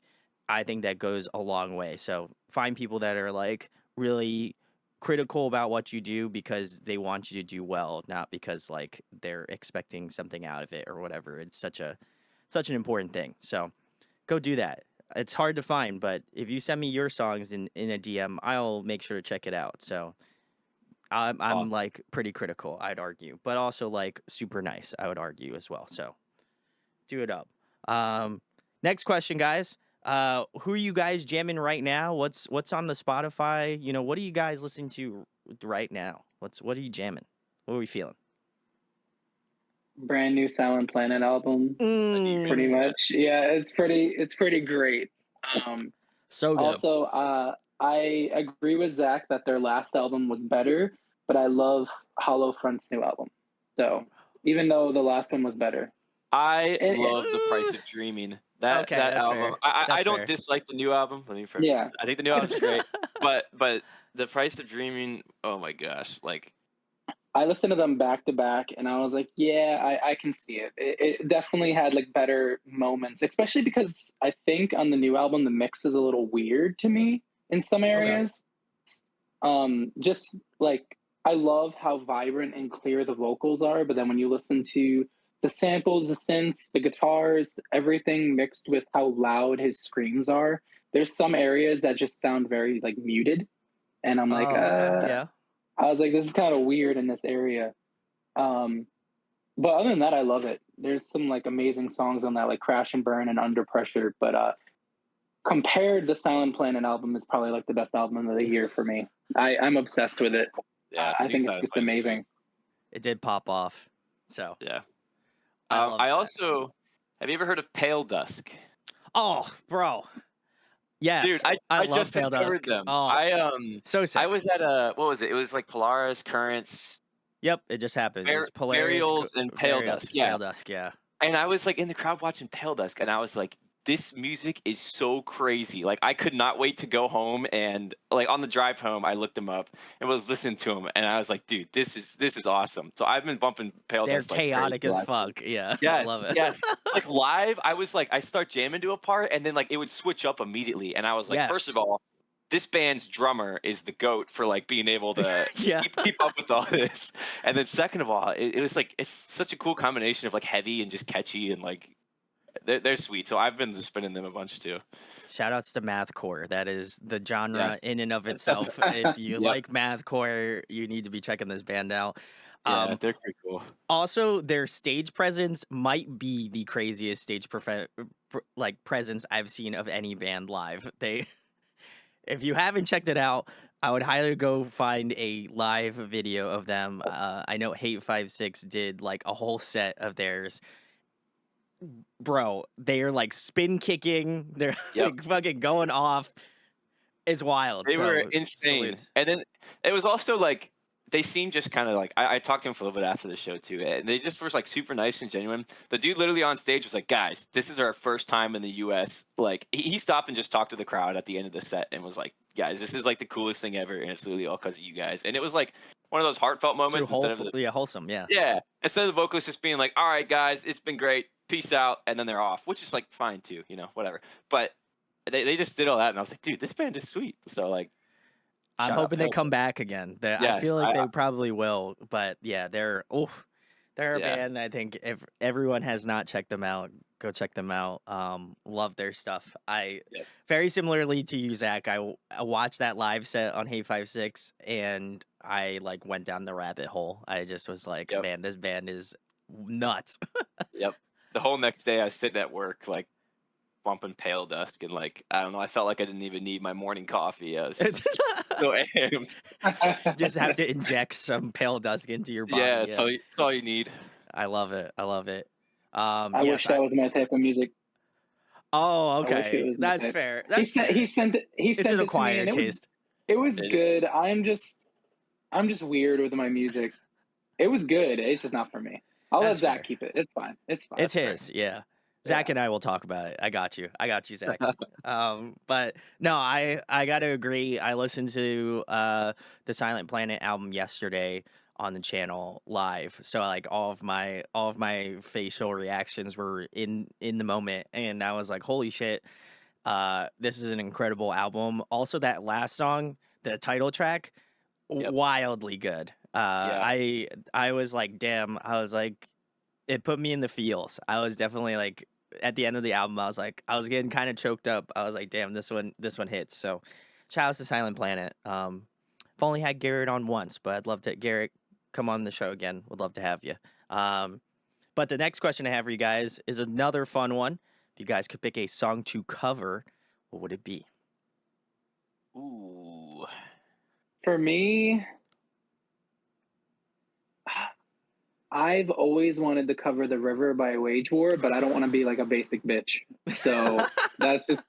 I think that goes a long way. So find people that are like really critical about what you do because they want you to do well, not because like they're expecting something out of it or whatever. It's such an important thing. So go do that. It's hard to find, but if you send me your songs in a DM, I'll make sure to check it out. So I'm Awesome. like pretty critical, I'd argue, but also like super nice, I would argue as well. So do it up. Next question, guys. Who are you guys jamming right now? What's on the Spotify? What are you guys listening to right now? What are you jamming? What are we feeling? Brand new Silent Planet album. Pretty much. Yeah, it's pretty great. So good. Also, I agree with Zach that their last album was better, but I love Hollowfront's new album. So even though the last one was better, I love The Price of Dreaming. That album. I don't dislike the new album. Yeah. I think the new album's great, but The Price of Dreaming. Oh my gosh! Like I listened to them back to back, and I was like, yeah, I can see it. It definitely had like better moments, especially because I think on the new album the mix is a little weird to me in some areas. Just like I love how vibrant and clear the vocals are, but then when you listen to the samples, the synths, the guitars, everything mixed with how loud his screams are, there's some areas that just sound very like muted, and I'm like, okay. Yeah. I was like, this is kind of weird in this area. But other than that, I love it. There's some like amazing songs on that, like Crash and Burn and Under Pressure. But compared, the Silent Planet album is probably like the best album of the year for me. I'm obsessed with it. Yeah, I think it's just amazing. It did pop off. So yeah. I also have you ever heard of Pale Dusk? Oh, bro. Yes, dude, I love just Pale discovered Dusk. them. Oh, so sick. I was at what was it? It was like Polaris, Currents. Yep, it just happened. It's Polaris, Burials, and Pale Dusk. Yeah, Pale Dusk. Yeah. And I was like in the crowd watching Pale Dusk, and I was like, this music is so crazy. Like, I could not wait to go home, and like on the drive home, I looked them up and was listening to them, and I was like, dude, this is awesome. So I've been bumping Pale They're Dust like crazy chaotic the as last week. fuck. Yeah, I love Yes, it. yes. Like live, I was like, I start jamming to a part, and then like it would switch up immediately, and I was like, first Yes. of all, this band's drummer is the goat for like being able to Yeah. keep up with all this. And then second of all, it was like it's such a cool combination of like heavy and just catchy, and like they're sweet. So I've been just spinning them a bunch too. Shout outs to mathcore. That is the genre Yes. in and of itself. If you Yep. like mathcore, you need to be checking this band out. Yeah, they're pretty cool. Also, their stage presence might be the craziest stage presence I've seen of any band live. If you haven't checked it out, I would highly go find a live video of them. I know Hate56 did like a whole set of theirs. Bro, they're like spin kicking. They're Yep. like fucking going off. It's wild. They were So, insane. salutes. And then it was also like they seemed just kind of like I talked to him for a little bit after the show too, and they just were like super nice and genuine. The dude literally on stage was like, "Guys, this is our first time in the U.S." Like he stopped and just talked to the crowd at the end of the set and was like, "Guys, this is like the coolest thing ever, and it's literally all because of you guys." And it was like one of those heartfelt moments So instead of the, wholesome. Yeah. yeah, instead of the vocalist just being like, "All right, guys, it's been great, peace out," and then they're off, which is like fine too, whatever. But they just did all that, and I was like, "Dude, this band is sweet." So like. I'm Shout out hoping they Pale come Dust. back again. I Yes, feel like they probably will, but yeah, they're a Yeah. band. I think if everyone has not checked them out, go check them out. Love their stuff. Yep. Very similarly to you, Zach. I watched that live set on Hey56, and I like went down the rabbit hole. I just was like, Yep. man, this band is nuts. Yep. The whole next day I was sitting at work, like bumping Pale Dusk, and like I don't know, I felt like I didn't even need my morning coffee. I was just so amped. Just have to inject some Pale Dusk into your body. Yeah, it's all you need. I love it. I love it. I wish that was my type of music. Oh, I wish it okay. was my That's type. fair. He sent it It's to an me, and acquired taste. it was It- good. I'm just weird with my music. It was good. It's just not for me. I'll let That's Zach fair. keep it. It's fine. It's fine. It's That's his, yeah. Zach and I will talk about it. I got you, Zach. But no, I gotta agree. I listened to the Silent Planet album yesterday on the channel live, so like all of my facial reactions were in the moment, and I was like, holy shit, this is an incredible album. Also, that last song, the title track, Yep. wildly good. Yeah. I was like, damn. I was like, it put me in the feels. I was definitely like, at the end of the album, I was like, I was getting kind of choked up. I was like, damn, this one hits. So, shout out to Silent Planet. I've only had Garrett on once, but I'd love to Garrett come on the show again. Would love to have you. But the next question I have for you guys is another fun one. If you guys could pick a song to cover, what would it be? Ooh. For me, I've always wanted to cover The River by Wage War, but I don't want to be like a basic bitch. So that's just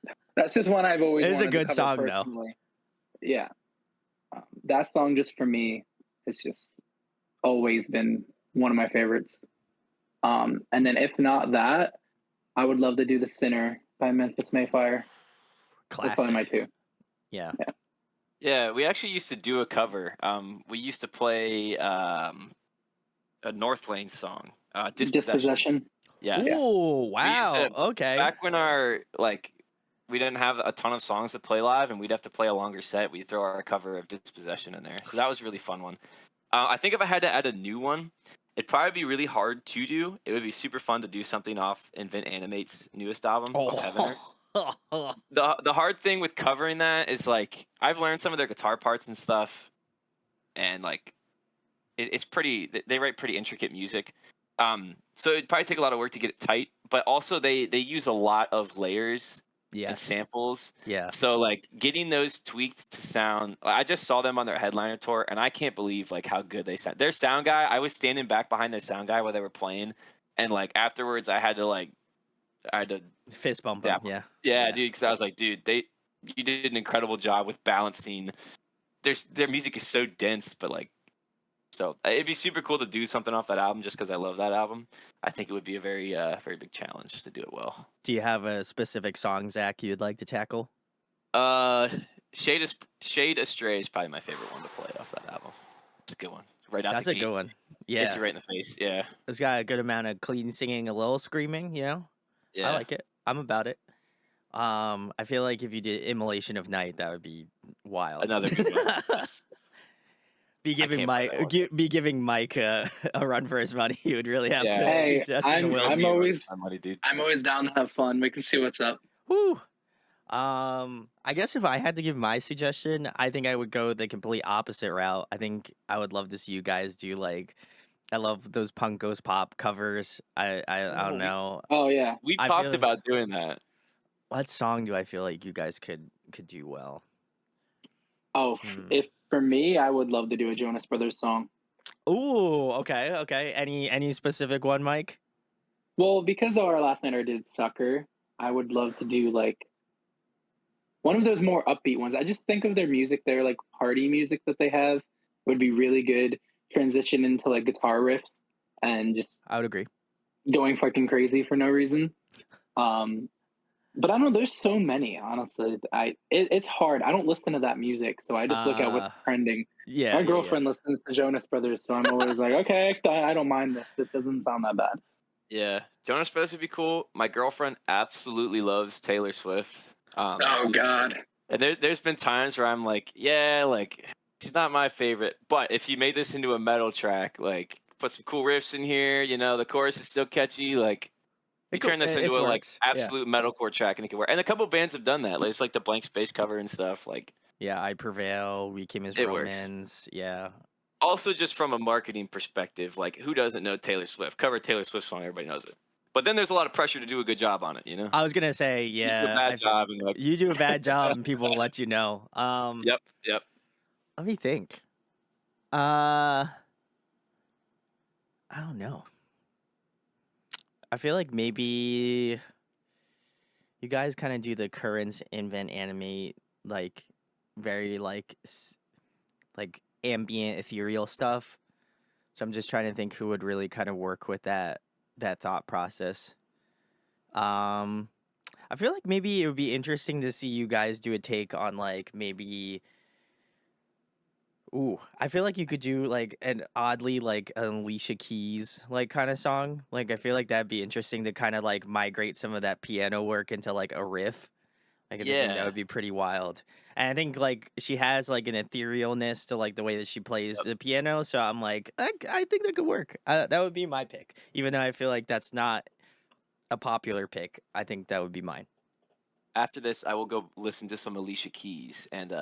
one I've always It is a wanted good to cover song, though. personally. Yeah. That song just for me, it's just always been one of my favorites. And then if not that, I would love to do The Sinner by Memphis Mayfire. Classic. That's probably my two. Yeah. Yeah, we actually used to do a cover. We used to play a North Lane song, Dispossession. Yes. Oh, We used wow. to- Okay. Back when we didn't have a ton of songs to play live, and we'd have to play a longer set, we'd throw our cover of Dispossession in there. So that was a really fun one. I think if I had to add a new one, it'd probably be really hard to do. It would be super fun to do something off Invent Animate's newest album, of Heavener. The hard thing with covering that is like I've learned some of their guitar parts and stuff, and like it's pretty. They write pretty intricate music, so it'd probably take a lot of work to get it tight. But also they use a lot of layers and Yes. samples. Yeah. So like getting those tweaked to sound. I just saw them on their headliner tour, and I can't believe like how good they sound. Their sound guy, I was standing back behind their sound guy while they were playing, and like afterwards I had to Fist bump them. Yeah. yeah, dude, because I was like, dude, you did an incredible job with balancing. Their music is so dense, but like, so it'd be super cool to do something off that album just because I love that album. I think it would be a very very big challenge to do it well. Do you have a specific song, Zach, you'd like to tackle? Shade Astray is probably my favorite one to play off that album. It's a good one. Right out That's the a gate. good one. Hits Yeah. you right in the face. Yeah. It's got a good amount of clean singing, a little screaming, you know? Yeah. I like it. I'm about it. I feel like if you did Immolation of Night, that would be wild. Another big one. Yes. Be giving can't play that one. Be giving Mike a run for his money. He would really have to Hey, be testing the wills. I'm always down to have fun. We can see what's up. Whew. I guess if I had to give my suggestion, I think I would go the complete opposite route. I think I would love to see you guys do like, I love those punk ghost pop covers. I don't know. Oh yeah, We I talked feel- about doing that. What song do I feel like you guys could do well? Oh, if for me, I would love to do a Jonas Brothers song. Ooh, okay. Any specific one, Mike? Well, because our last night I did Sucker, I would love to do like one of those more upbeat ones. I just think of their music, their like party music that they have would be really good. Transition into like guitar riffs and just I would agree. going fucking crazy for no reason. But I don't know. There's so many. Honestly, it's hard. I don't listen to that music, so I just look at what's trending. Yeah. My girlfriend listens to Jonas Brothers, so I'm always like, okay, I don't mind this. This doesn't sound that bad. Yeah. Jonas Brothers would be cool. My girlfriend absolutely loves Taylor Swift. Oh God. And there's been times where I'm like, yeah, like she's not my favorite, but if you made this into a metal track, like put some cool riffs in here, you know, the chorus is still catchy, like you turn this into a like absolute metalcore track and it can work. And a couple bands have done that. Like, it's like the Blank Space cover and stuff. Like, yeah, I Prevail, We Came as Romans. Yeah. Also, just from a marketing perspective, like who doesn't know Taylor Swift? Cover a Taylor Swift song, everybody knows it. But then there's a lot of pressure to do a good job on it, you know? I was gonna say, yeah, you do a bad job and like, you do a bad job and people will let you know. Yep. Let me think. I don't know. I feel like maybe you guys kind of do the currents, invent, animate, like very like ambient, ethereal stuff. So I'm just trying to think who would really kind of work with that thought process. I feel like maybe it would be interesting to see you guys do a take on like maybe. Ooh, I feel like you could do like an oddly like an Alicia Keys like kind of song. Like I feel like that'd be interesting to kind of like migrate some of that piano work into like a riff. Like I think that would be pretty wild. And I think like she has like an etherealness to like the way that she plays the piano. So I'm like, I think that could work. That would be my pick, even though I feel like that's not a popular pick. I think that would be mine. After this, I will go listen to some Alicia Keys and who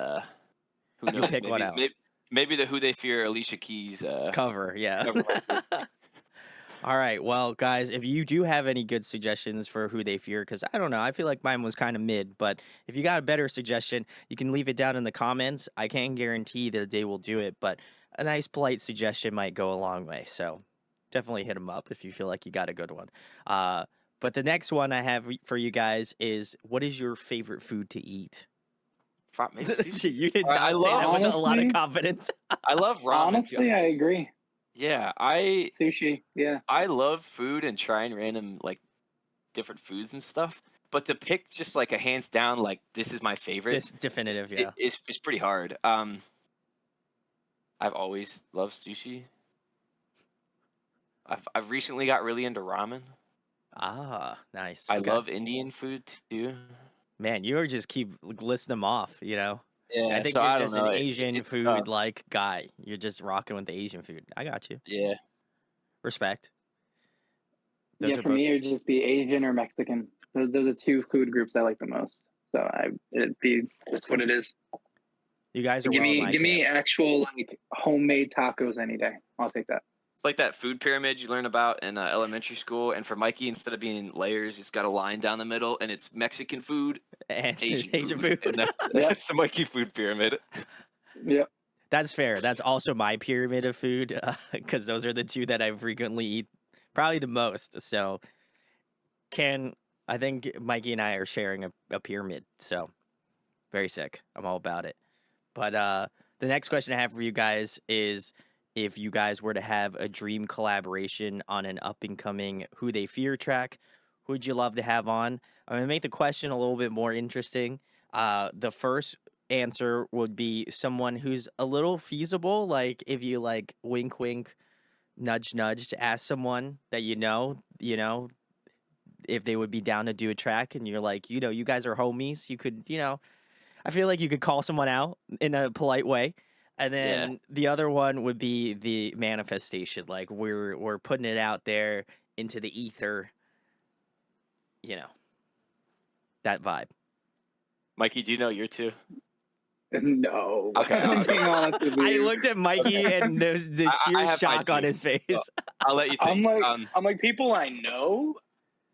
knows? You'll pick one out. Maybe the Who They Fear Alicia Keys cover. Yeah. All right. Well, guys, if you do have any good suggestions for Who They Fear, because I don't know, I feel like mine was kind of mid, but if you got a better suggestion, you can leave it down in the comments. I can't guarantee that they will do it, but a nice, polite suggestion might go a long way. So definitely hit them up if you feel like you got a good one. But the next one I have for you guys is, what is your favorite food to eat? You did not say that with a lot of confidence. I love ramen. Honestly, I agree. Yeah, sushi. Yeah, I love food and trying random like different foods and stuff. But to pick just like a hands down like this is my favorite, this definitive, it's pretty hard. I've always loved sushi. I've recently got really into ramen. Ah, nice. I love Indian food too. Man, you just keep listing them off, you know? Yeah, I think you're just an Asian food like guy. You're just rocking with the Asian food. I got you. Yeah. Respect. For me, it would just be Asian or Mexican. Those are the two food groups I like the most. So it'd be just what it is. You guys are give me actual like homemade tacos any day. I'll take that. It's like that food pyramid you learn about in elementary school. And for Mikey, instead of being layers, it's got a line down the middle, and it's Mexican food and Asian food. And that's the Mikey food pyramid. Yep. That's fair. That's also my pyramid of food because those are the two that I frequently eat, probably the most. So I think Mikey and I are sharing a pyramid. So very sick. I'm all about it. But the next question I have for you guys is, if you guys were to have a dream collaboration on an up and coming Who They Fear track, who would you love to have on? I'm gonna make the question a little bit more interesting. The first answer would be someone who's a little feasible, like if you like wink wink, nudge nudge to ask someone that if they would be down to do a track and you're like, you guys are homies, you could, I feel like you could call someone out in a polite way. And Yeah. then the other one would be the manifestation. Like we're putting it out there into the ether, that vibe. Mikey, do you know your two? No. Okay. I'm being honest with I you. looked at Mikey and there's the I sheer have mine shock on too. his face. I'll let you think. I'm like people I know.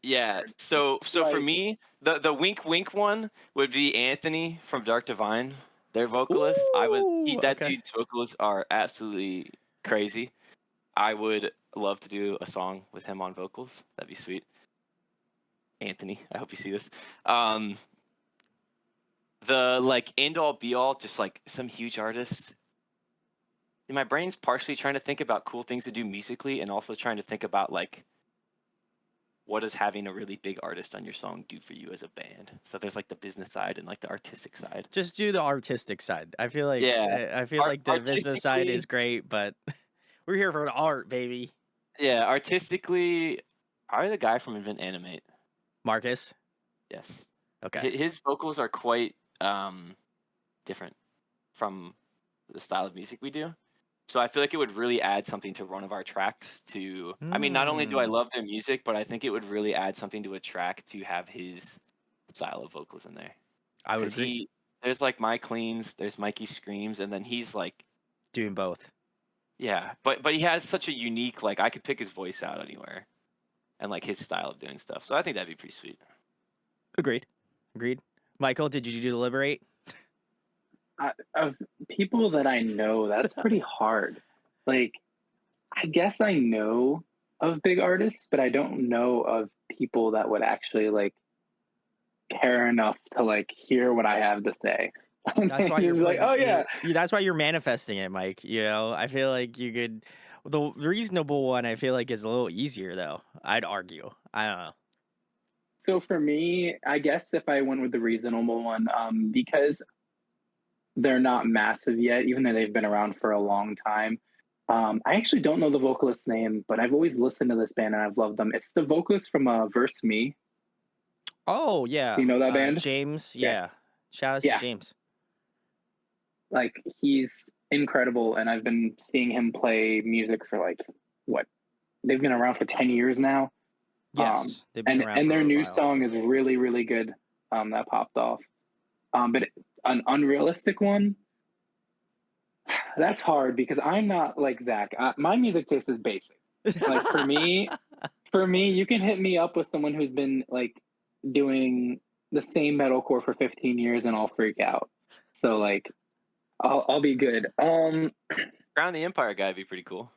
Yeah. So for Like- me, the wink wink one would be Anthony from Dark Divine, their vocalist. Ooh, That okay. dude's vocals are absolutely crazy. I would love to do a song with him on vocals. That'd be sweet. Anthony, I hope you see this. The like end all be all, just like some huge artist. My brain's partially trying to think about cool things to do musically, and also trying to think about like, what does having a really big artist on your song do for you as a band? So there's like the business side and like the artistic side. Just do the artistic side. I feel like Yeah. I feel like the business side Artistically- is great, but we're here for the art, baby. Yeah, artistically, are the guy from Invent Animate? Marcus. Yes. Okay. His vocals are quite different from the style of music we do. So I feel like it would really add something to one of our tracks to, I mean, not only do I love their music, but I think it would really add something to a track to have his style of vocals in there. I would agree. There's like my cleans, there's Mikey screams, and then he's like, Doing both. yeah, but he has such a unique, like, I could pick his voice out anywhere and like his style of doing stuff. So I think that'd be pretty sweet. Agreed. Michael, did you deliberate? Of people that I know, that's pretty hard. Like, I guess I know of big artists, but I don't know of people that would actually like care enough to like hear what I have to say. That's why you're like, oh yeah, That's why you're manifesting it, Mike. I feel like you could. The reasonable one, I feel like, is a little easier, though. I'd argue. I don't know. So for me, I guess if I went with the reasonable one, because they're not massive yet, even though they've been around for a long time. I actually don't know the vocalist's name, but I've always listened to this band and I've loved them. It's the vocalist from Verse Me. Oh yeah, Do you know that band? James. Yeah. Yeah. Shout out Yeah. to James. Like, he's incredible, and I've been seeing him play music for like what? They've been around for 10 years now. Yes, they've been around And for their a new while. song is really, really good. That popped off. But an unrealistic one, that's hard because I'm not like Zach. My music taste is basic. Like for me, you can hit me up with someone who's been like doing the same metalcore for 15 years and I'll freak out. So like, I'll be good. Crown the Empire guy would be pretty cool.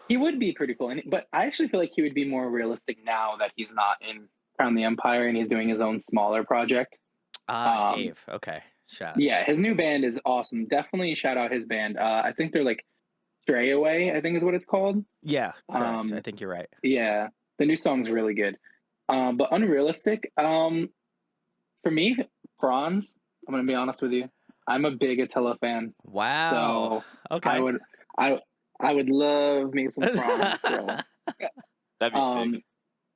He would be pretty cool, but I actually feel like he would be more realistic now that he's not in Crown the Empire and he's doing his own smaller project. Dave. Okay. Shout out. Yeah, his new band is awesome. Definitely shout out his band. I think they're like Stray Away, I think is what it's called. Yeah, correct. I think you're right. Yeah, the new song's really good. But unrealistic, for me, Franz, I'm gonna be honest with you. I'm a big Attila fan. Wow. So Okay. I would love me some Franz. So. That'd be sick.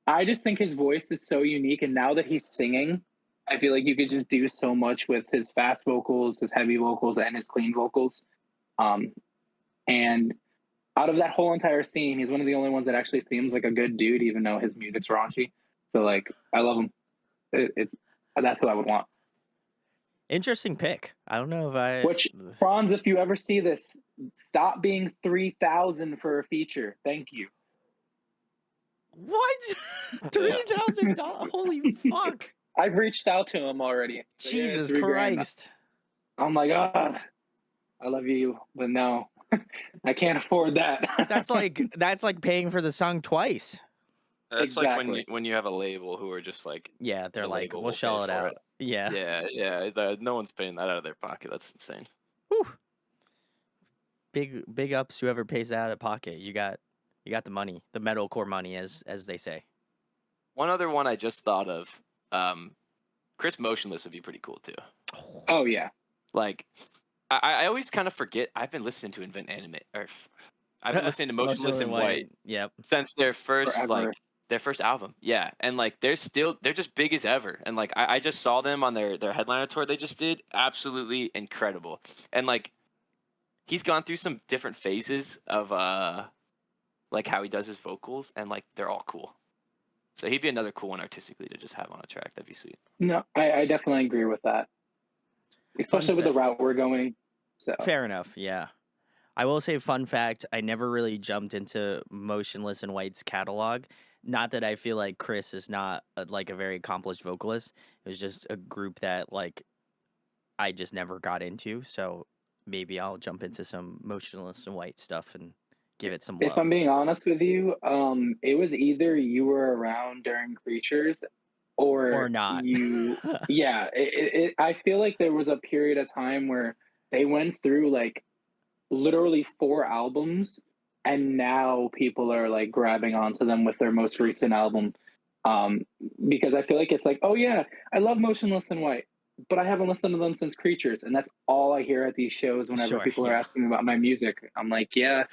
I just think his voice is so unique, and now that he's singing, I feel like you could just do so much with his fast vocals, his heavy vocals, and his clean vocals. And out of that whole entire scene, he's one of the only ones that actually seems like a good dude, even though his music's raunchy. So, like, I love him. That's who I would want. Interesting pick. I don't know if I. Which, Franz, if you ever see this, stop being 3,000 for a feature. Thank you. What? $3,000? Holy fuck! I've reached out to him already. So, yeah, Jesus $3,000. Christ! I'm like, I love you, but no, I can't afford that. That's like paying for the song twice. That's like Exactly. when you have a label who are just like, Yeah, they're The like, label we'll will shell pay it for out. Yeah. yeah, no one's paying that out of their pocket. That's insane. Whew. big ups whoever pays that out of pocket. You got the money, the metalcore money, as they say. One other one I just thought of, Chris Motionless would be pretty cool too. Oh yeah. Like, I always kind of forget. I've been listening to Invent Animate, or I've been listening to Motionless in White Yep. since their first Forever. their first album. Yeah, and like they're just big as ever. And like I just saw them on their headliner tour they just did. Absolutely incredible. And like he's gone through some different phases of like how he does his vocals, and like they're all cool. So he'd be another cool one artistically to just have on a track. That'd be sweet. No, I definitely agree with that. Especially with the route we're going. So Fair enough, yeah. I will say, fun fact, I never really jumped into Motionless in White's catalog. Not that I feel like Chris is not like a very accomplished vocalist. It was just a group that like I just never got into. So maybe I'll jump into some Motionless in White stuff and give it some love. If I'm being honest with you, it was either you were around during Creatures or not. Yeah, I feel like there was a period of time where they went through like literally 4 albums, and now people are like grabbing onto them with their most recent album, because I feel like it's like, oh yeah, I love Motionless in White, but I haven't listened to them since Creatures, and that's all I hear at these shows whenever people are asking me about my music. I'm like, yeah,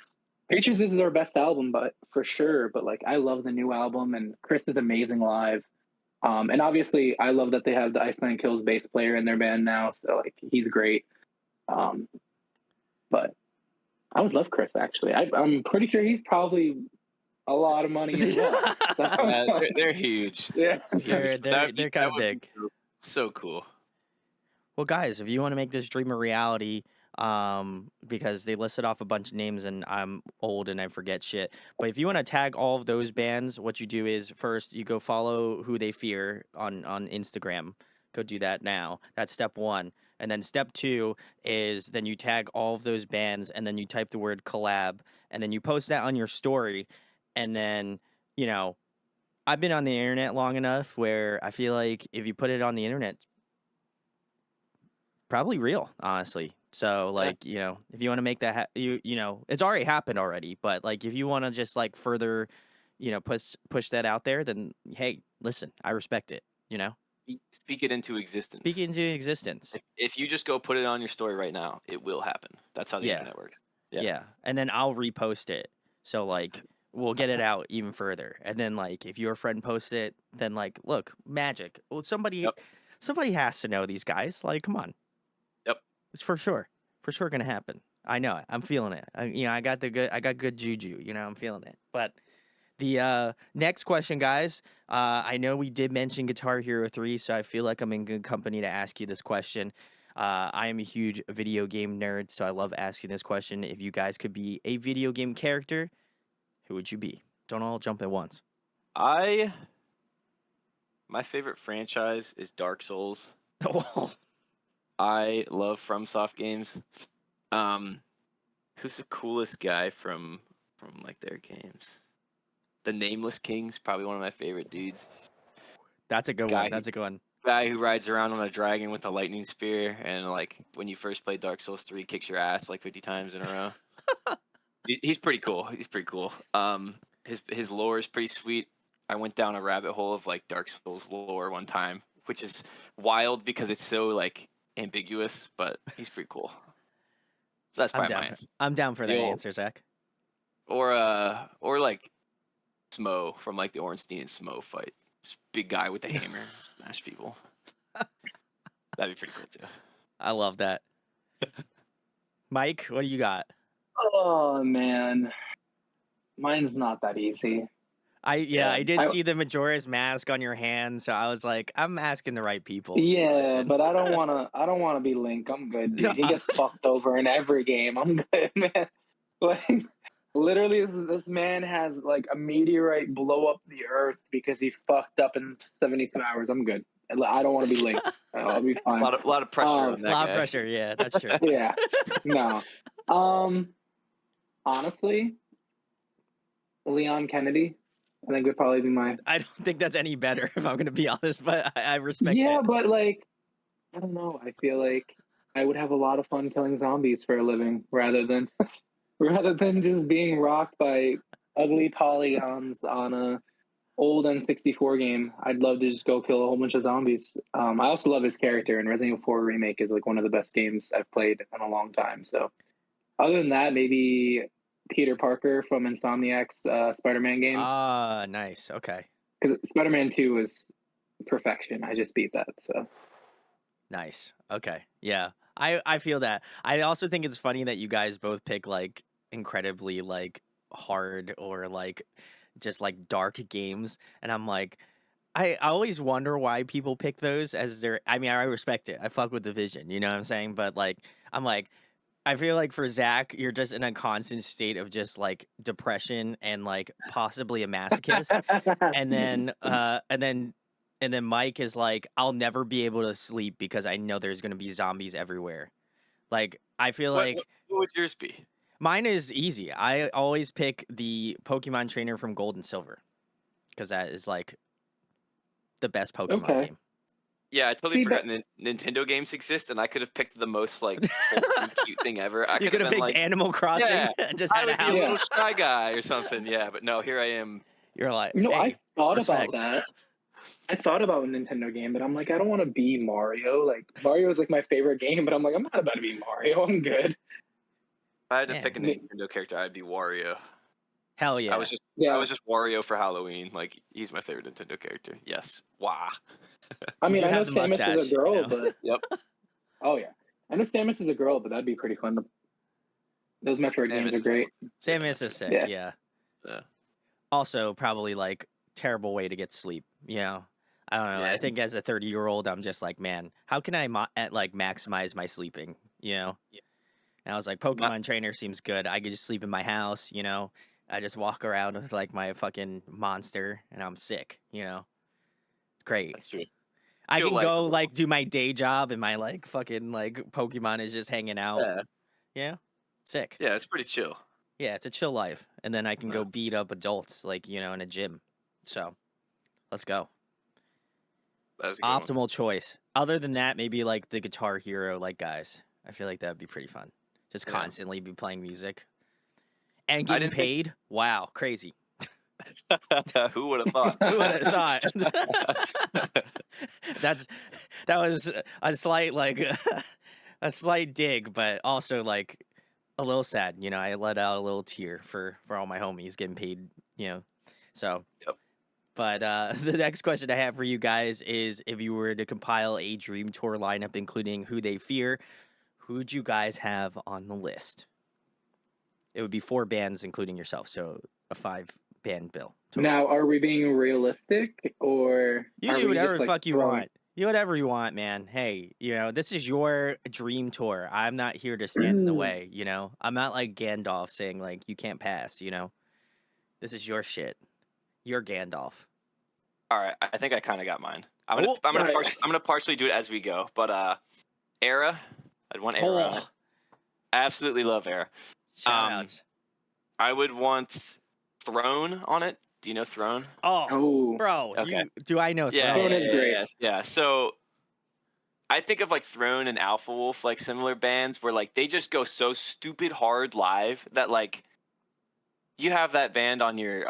Creatures is their best album, but for sure, but like I love the new album, and Chris is amazing live. And obviously I love that they have the Iceland Kills bass player in their band now, so like he's great. But I would love Chris, actually. I'm pretty sure he's probably a lot of money as well. They're huge. Yeah, they're kind of big. So cool. Well, guys, if you want to make this dream a reality, because they listed off a bunch of names and I'm old and I forget shit. But if you want to tag all of those bands, what you do is first you go follow Who They Fear on Instagram. Go do that now. That's step 1. And then step 2 is then you tag all of those bands and then you type the word collab and then you post that on your story. And then, you know, I've been on the internet long enough where I feel like if you put it on the internet, it's probably real, honestly. So like, you know, if you want to make that, you know, it's already happened already, but like, if you want to just like further, you know, push that out there, then hey, listen, I respect it, you know? Speak it into existence. Speak it into existence. If you just go put it on your story right now, it will happen. That's how the internet works. Yeah. And then I'll repost it. So like, we'll get it out even further. And then like, if your friend posts it, then like, look, magic. Well, somebody has to know these guys. Like, come on. Yep. It's for sure gonna happen. I know it. I'm feeling it. I got good juju. You know, I'm feeling it. But the next question, guys. I know we did mention Guitar Hero 3, so I feel like I'm in good company to ask you this question. I am a huge video game nerd, so I love asking this question. If you guys could be a video game character, who would you be? Don't all jump at once. My favorite franchise is Dark Souls. I love FromSoft games. Who's the coolest guy from like their games? The Nameless King's probably one of my favorite dudes. That's a good one. That's a good one. Guy who rides around on a dragon with a lightning spear, and like when you first play Dark Souls 3, kicks your ass like 50 times in a row. He's pretty cool. He's pretty cool. His lore is pretty sweet. I went down a rabbit hole of like Dark Souls lore one time, which is wild because it's so like ambiguous, but he's pretty cool. So that's probably my answer. I'm down for that answer, Zach. Or like Smo from like the Ornstein and Smo fight. This big guy with a hammer, smash people. That'd be pretty cool too. I love that. Mike, what do you got? Oh man, mine's not that easy. I did see the Majora's Mask on your hand, so I was like, I'm asking the right people. Yeah, but I don't wanna be Link. I'm good, dude. He gets fucked over in every game. I'm good, man. Like literally, this man has like a meteorite blow up the earth because he fucked up in 72 hours. I'm good. I don't want to be Link. I'll be fine. A lot of pressure on that guy. A lot of pressure, yeah, that's true. Yeah, no. Honestly, Leon Kennedy, I think would probably be mine. I don't think that's any better, if I'm going to be honest, but I respect it. Yeah, but like, I don't know. I feel like I would have a lot of fun killing zombies for a living rather than rather than just being rocked by ugly polygons on a old N64 game. I'd love to just go kill a whole bunch of zombies. I also love his character, and Resident Evil 4 Remake is like one of the best games I've played in a long time. So, other than that, maybe Peter Parker from Insomniac's Spider-Man games, Ah, nice. Okay. because Spider-Man 2 was perfection. I just beat that. So, Nice. Okay. Yeah. I feel that. I also think it's funny that you guys both pick like incredibly like hard or like just like dark games, and I'm like I always wonder why people pick those as their. I mean, I respect it. I fuck with the vision, you know what I'm saying? But like I'm like I feel like for Zach, you're just in a constant state of just like depression and like possibly a masochist. And then and then Mike is like, I'll never be able to sleep because I know there's gonna be zombies everywhere. Like I feel like What would yours be? mine is easy. I always pick the Pokemon trainer from Gold and Silver because that is like the best Pokemon okay. game. Yeah, I totally See, forgot but Nintendo games exist, and I could have picked the most like wholesome, cute thing ever. I You could could have have been picked like, Animal Crossing yeah, and just I had a would be a house. little shy guy or something. Yeah, but no, here I am. You're like, I hey, thought respect. about that. I thought about a Nintendo game, but I'm like, I don't want to be Mario. Like Mario is like my favorite game, but I'm like, I'm not about to be Mario. I'm good. If I had to Man. pick a Nintendo character, I'd be Wario. Hell I yeah. was just Yeah, Wario for Halloween. Like he's my favorite Nintendo character. Yes. Wow. I You mean, do I know have the Samus is a mustache, you girl, know. but Yep. oh yeah, I know Samus is a girl, but that'd be pretty fun. Those Metroid games Samus are is great. Samus is sick, Yeah. yeah. Yeah. Also, probably like terrible way to get sleep. You know, I don't know. Yeah. I think as a 30-year-old, I'm just like, man, how can I like maximize my sleeping? You know. Yeah. And I was like, My- Pokemon Trainer seems good. I could just sleep in my house. You know, I just walk around with like my fucking monster, and I'm sick. You know, it's great. That's true. I Chill can life a go little. like do my day job, and my like fucking like Pokemon is just hanging out. Yeah. Yeah, sick. Yeah, it's pretty chill. Yeah, it's a chill life. And then I can Yeah. go beat up adults, like, you know, in a gym. So, let's go. That was a good one. Optimal choice. Other than that, maybe like the Guitar Hero, like, guys. I feel like that would be pretty fun. Just Yeah. constantly be playing music. And I getting didn't think- paid? Wow, crazy. Who would have thought? Who would have thought? that was a slight, like, a slight dig, but also, like, a little sad. You know, I let out a little tear for all my homies getting paid, you know. So, Yep. But the next question I have for you guys is if you were to compile a dream tour lineup, including Who They Fear, who'd you guys have on the list? It would be 4 bands, including yourself, so a 5-band bill. total. Now, are we being realistic, or You are do we whatever just the like fuck you throwing- want. You whatever you want, man. Hey, you know, this is your dream tour. I'm not here to stand in the way, you know? I'm not like Gandalf saying, like, you can't pass, you know? This is your shit. You're Gandalf. All right, I think I kind of got mine. I'm Oh, gonna partially do it as we go, but Era, I'd want Era. on it. Oh, I absolutely love Era. shout outs. I would want Throne on it. Do you know Throne? Oh, Bro, Okay. do I know Yeah, Throne? Throne is great. Yeah. So I think of like Throne and Alpha Wolf, like similar bands where like they just go so stupid hard live that like you have that band on your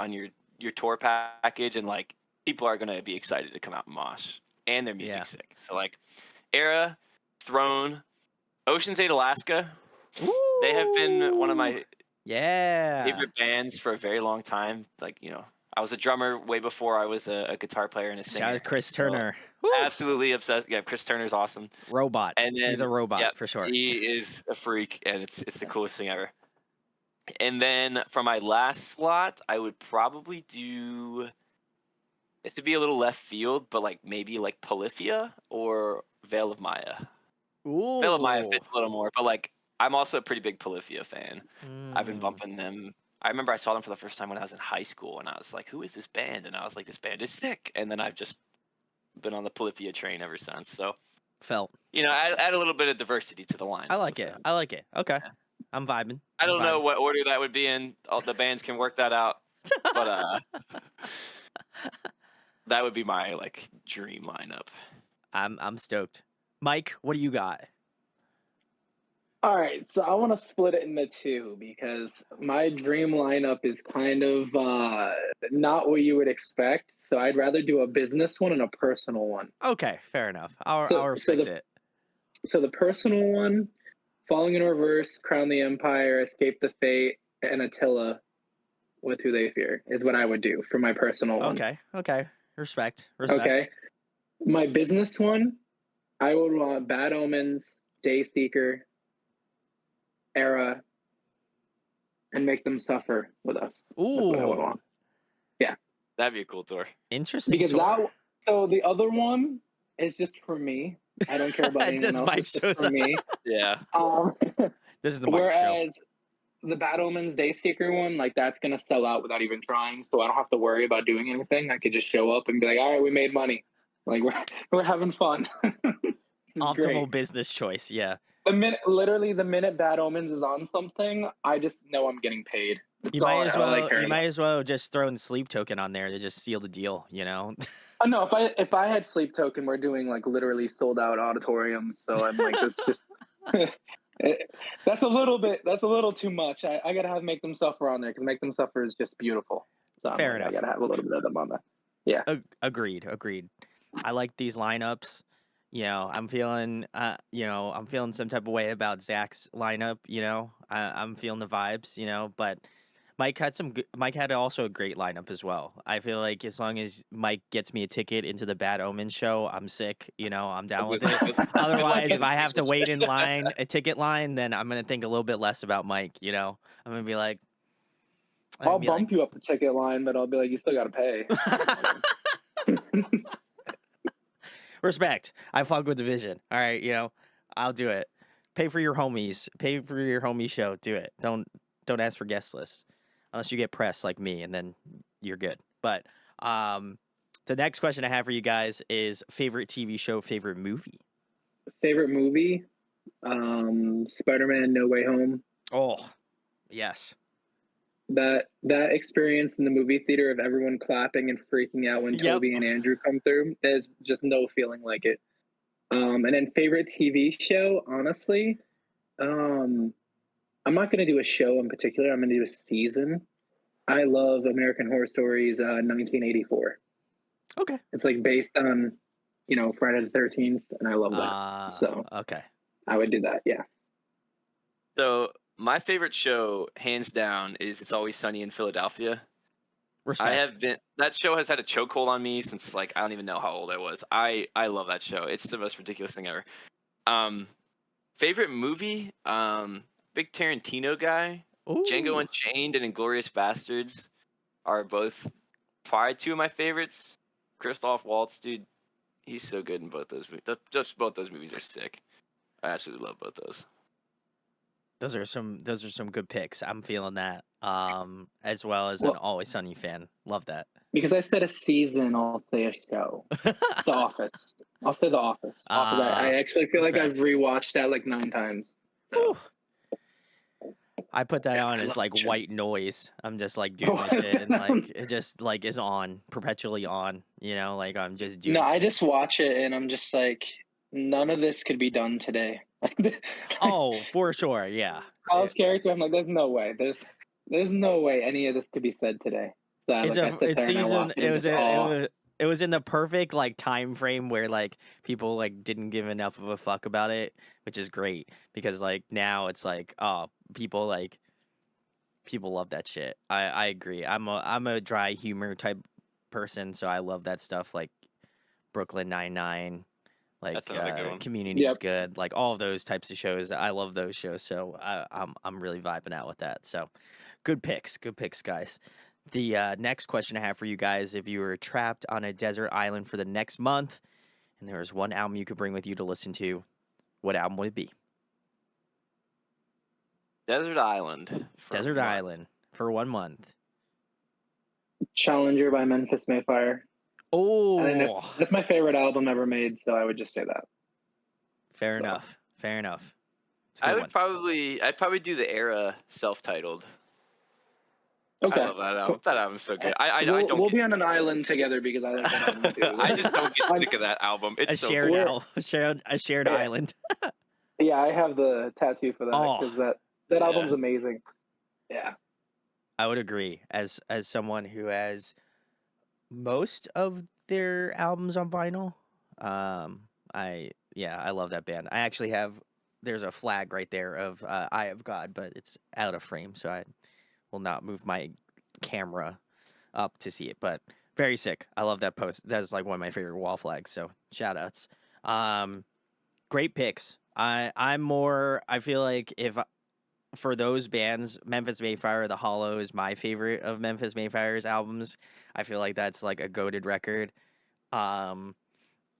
tour package and like people are gonna be excited to come out and mosh and their music's sick. So like Era, Throne, Ocean's 8 Alaska. They have been one of my favorite bands for a very long time. Like, you know, I was a drummer way before I was a guitar player and a singer. Shout out Chris So, Turner. absolutely obsessed. Yeah, Chris Turner's awesome. Robot. And then, He's a robot yeah, for sure. He is a freak, and it's the coolest thing ever. And then for my last slot, I would probably do. This would be a little left field, but like maybe like Polyphia or Veil of Maya. Ooh. Veil of Maya fits a little more, but like I'm also a pretty big Polyphia fan. I've been Mm. bumping them. I remember I saw them for the first time when I was in high school, and I was like, "Who is this band?" And I was like, "This band is sick." And then I've just been on the Polyphia train ever since. So, Felt. you know, add a little bit of diversity to the line. I like it. I like it. Okay. Yeah. I'm vibing. I don't I'm know vibing. what order that would be in. All the bands can work that out, but that would be my like dream lineup. I'm stoked. Mike, what do you got? All right, so I want to split it into two because my dream lineup is kind of not what you would expect. So I'd rather do a business one and a personal one. Okay, fair enough. I'll So respect it. So the personal one, Falling in Reverse, Crown the Empire, Escape the Fate, and Attila with Who They Fear is what I would do for my personal one. Okay. Respect. Okay. My business one, I would want Bad Omens, Dayseeker, Era, and Make Them Suffer with us. Ooh. That's what I would want. Yeah. That'd be a cool tour. Interesting. Because so the other one is just for me. I don't care about anyone else. It's just for me. Yeah. This is the Mike whereas the Bad Omens Dayseeker one, like that's gonna sell out without even trying, so I don't have to worry about doing anything. I could just show up and be like, all right, we made money. Like we're having fun. Optimal business choice, yeah. The minute Bad Omens is on something, I just know I'm getting paid. You might as well just throw in Sleep Token on there to just seal the deal, you know? Oh, no, if I had Sleep Token, we're doing like literally sold out auditoriums, so I'm like, this just that's a little too much. I gotta have Make Them Suffer on there because Make Them Suffer is just beautiful. So Fair enough. I gotta have a little bit of them on there. Yeah. Agreed. I like these lineups. You know, I'm feeling some type of way about Zach's lineup. You know, I'm feeling the vibes. You know, but Mike had also a great lineup as well. I feel like as long as Mike gets me a ticket into the Bad Omen show, I'm sick. You know, I'm down with it. Otherwise, if I have to wait in line, a ticket line, then I'm gonna think a little bit less about Mike. You know, I'm gonna be like, I'll bump you up the ticket line, but I'll be like, you still gotta pay. Respect. I fuck with the vision. All right, you know, I'll do it. Pay for your homies. Pay for your homie show. Do it. Don't ask for guest lists unless you get press like me, and then you're good. But the next question I have for you guys is favorite TV show, favorite movie. Favorite movie, Spider-Man: No Way Home. Oh, yes. That experience in the movie theater of everyone clapping and freaking out when Toby and Andrew come through, there's just no feeling like it. And then favorite TV show, honestly, I'm not going to do a show in particular. I'm going to do a season. I love American Horror Stories 1984. Okay. It's like based on, Friday the 13th, and I love that. So okay, I would do that. Yeah. So my favorite show, hands down, is It's Always Sunny in Philadelphia. Respect. That show has had a chokehold on me since I don't even know how old I was. I love that show. It's the most ridiculous thing ever. Favorite movie, big Tarantino guy. Ooh. Django Unchained and Inglourious Bastards are both probably two of my favorites. Christoph Waltz, dude, he's so good in both those movies. Just both those movies are sick. I absolutely love both those. Those are some good picks. I'm feeling that. As well as an Always Sunny fan. Love that. Because I said a season, I'll say a show. The Office. I'll say The Office. I actually feel like I've rewatched that 9 times. So. I put that on as white noise. I'm just doing my shit, and it just is on, perpetually on. I'm just doing. No, I shit. just watch it, and I'm just none of this could be done today. Oh, for sure, yeah. Kyle's character, I'm there's no way. There's no way any of this could be said today. So it was in the perfect time frame where people didn't give enough of a fuck about it, which is great because now it's people love that shit. I agree. I'm a dry humor type person, so I love that stuff like Brooklyn Nine-Nine. That's another good one. Community is good. All of those types of shows. I love those shows. So I'm really vibing out with that. So good picks, guys. The next question I have for you guys: if you were trapped on a desert island for the next month, and there was one album you could bring with you to listen to, what album would it be? Desert Island. Island for 1 month. Challenger by Memphis Mayfire. Oh, I think that's my favorite album ever made, so I would just say that. Fair enough. I'd probably do the Era self-titled. Okay. I love that album. That album's so good. We'll be on an island together because I like that album too. I just don't get sick of that album. It's so good. A shared island. Yeah, I have the tattoo for that Oh, because that album's amazing. Yeah. I would agree. As someone who has most of their albums on vinyl, I love that band. I actually have there's a flag right there of Eye of God, but it's out of frame, so I will not move my camera up to see it. But very sick. I love that post. That's like one of my favorite wall flags. So shout outs. Great picks. I feel like if for those bands, Memphis Mayfire, The Hollow is my favorite of Memphis Mayfire's albums. I feel like that's like a goated record. Um,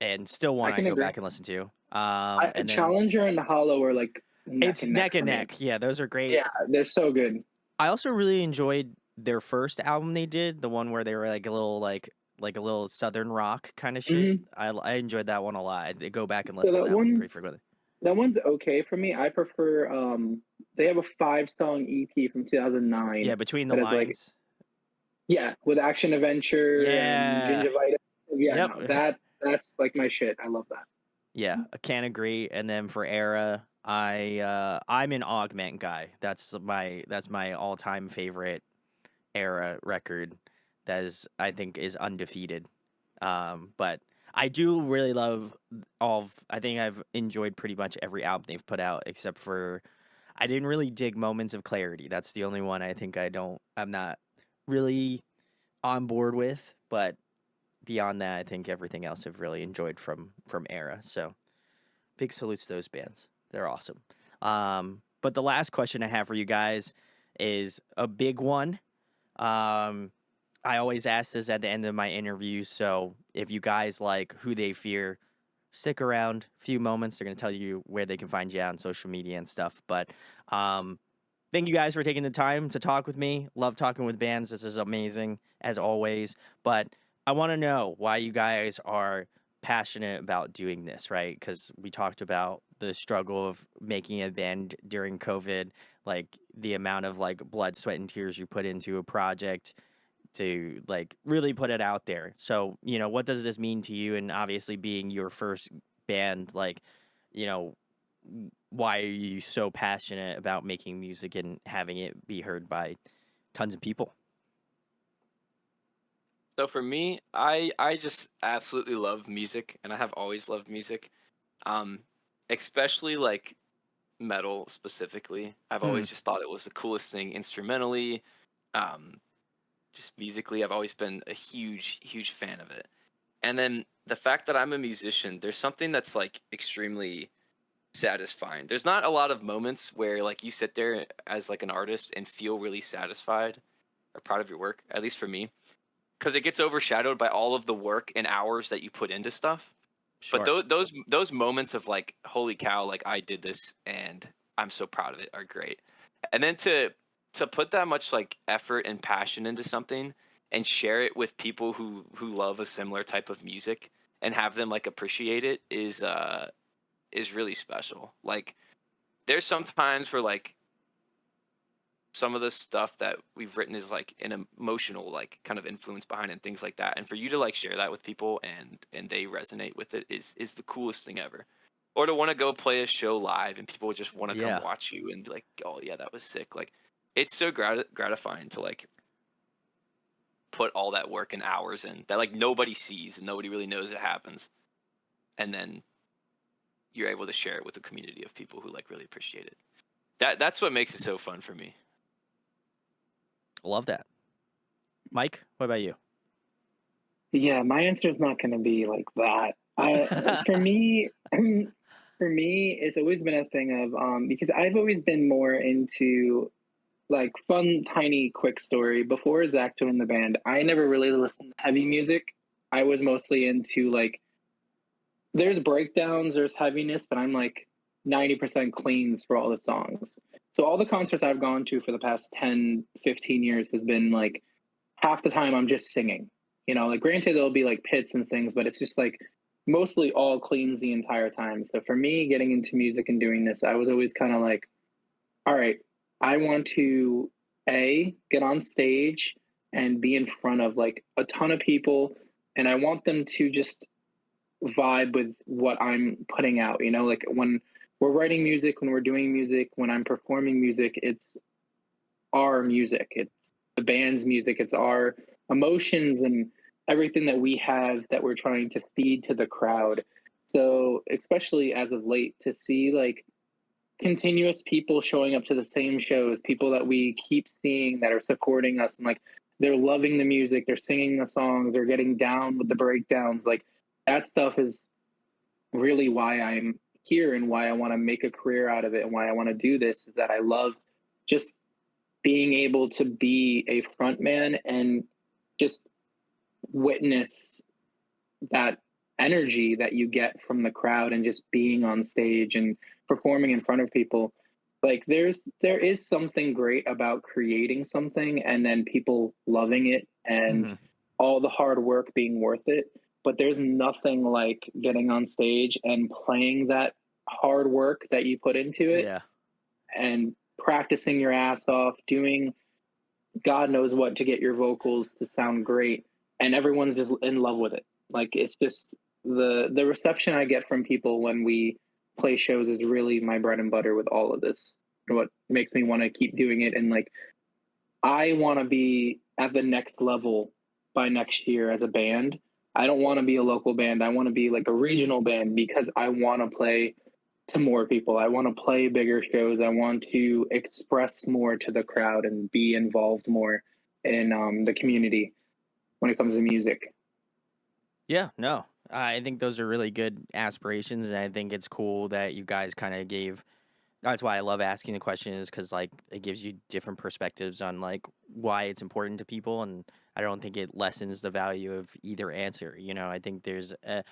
and still I one I can go agree. back and listen to. And then Challenger and the Hollow are like neck it's and neck neck for and me. neck. Yeah, those are great. Yeah, they're so good. I also really enjoyed their first album they did, the one where they were like a little southern rock kind of shit. Hmm. I enjoyed that one a lot. I go back and So listen to that one pretty frequently. that one's okay for me. I prefer they have a 5-song EP from 2009 Yeah, Between the that is like Lines. with Action Adventure and Yeah. Gingivitis. Yeah, Yep. no, that's like my shit. I love that. Yeah, I can't agree. And then for Era, I'm an Augment guy. That's my all time favorite Era record. That is I think is undefeated. But I do really love I think I've enjoyed pretty much every album they've put out except for I didn't really dig Moments of Clarity. That's the only one I think I'm not really on board with, but beyond that I think everything else I've really enjoyed from Era. So big salutes to those bands. They're awesome. But the last question I have for you guys is a big one. I always ask this at the end of my interviews. So if you guys like Who They Fear, stick around a few moments. They're going to tell you where they can find you on social media and stuff. But thank you guys for taking the time to talk with me. Love talking with bands. This is amazing, as always. But I want to know why you guys are passionate about doing this, right? Because we talked about the struggle of making a band during COVID, like the amount of like blood, sweat, and tears you put into a project to like really put it out there. So, what does this mean to you? And obviously being your first band, like, you know, why are you so passionate about making music and having it be heard by tons of people? So for me, I just absolutely love music, and I have always loved music. Um, especially like metal specifically. I've Hmm. always just thought it was the coolest thing instrumentally. Um, just musically, I've always been a huge fan of it. And then the fact that I'm a musician, there's something that's like extremely satisfying. There's not a lot of moments where like you sit there as like an artist and feel really satisfied or proud of your work, at least for me, because it gets overshadowed by all of the work and hours that you put into stuff. But Sure. those moments of like, holy cow, like I did this and I'm so proud of it are great. And then to put that much like effort and passion into something and share it with people who love a similar type of music and have them like appreciate it is really special. Like there's some times where like some of the stuff that we've written is like an emotional like kind of influence behind it and things like that, and for you to like share that with people and they resonate with it is the coolest thing ever. Or to want to go play a show live and people just want to come Yeah. watch you and be like, oh yeah, that was sick. Like it's so gratifying to like put all that work and hours in that like nobody sees and nobody really knows it happens, and then you're able to share it with a community of people who like really appreciate it. That's what makes it so fun for me. Love that. Mike, what about you? Yeah, my answer is not going to be like that. For me, for me, it's always been a thing of because I've always been more into like fun, tiny, quick story. Before Zach joined the band, I never really listened to heavy music. I was mostly into like there's breakdowns, there's heaviness, but I'm like 90% cleans for all the songs. So all the concerts I've gone to for the past 10, 15 years has been like half the time I'm just singing. Like granted there'll be like pits and things, but it's just like mostly all cleans the entire time. So for me getting into music and doing this, I was always kind of like, all right, I want to get on stage and be in front of like a ton of people, and I want them to just vibe with what I'm putting out. Like when we're writing music, when we're doing music, when I'm performing music, it's our music. It's the band's music. It's our emotions and everything that we have that we're trying to feed to the crowd. So, especially as of late, to see like continuous people showing up to the same shows, people that we keep seeing that are supporting us, and like they're loving the music, they're singing the songs, they're getting down with the breakdowns. Like that stuff is really why I'm here and why I want to make a career out of it and why I want to do this, is that I love just being able to be a front man and just witness that energy that you get from the crowd and just being on stage and performing in front of people. Like there is something great about creating something and then people loving it and all the hard work being worth it. But there's nothing like getting on stage and playing that hard work that you put into it. Yeah. And practicing your ass off, doing God knows what to get your vocals to sound great, and everyone's just in love with it. Like it's just the reception I get from people when we play shows is really my bread and butter with all of this. What makes me want to keep doing it, and like I want to be at the next level by next year as a band. I don't want to be a local band. I want to be like a regional band because I want to play to more people. I want to play bigger shows. I want to express more to the crowd and be involved more in the community when it comes to music. Yeah, no, I think those are really good aspirations, and I think it's cool that you guys kind of gave. That's why I love asking the question, is because like it gives you different perspectives on like why it's important to people, and I don't think it lessens the value of either answer. You know, I think there's a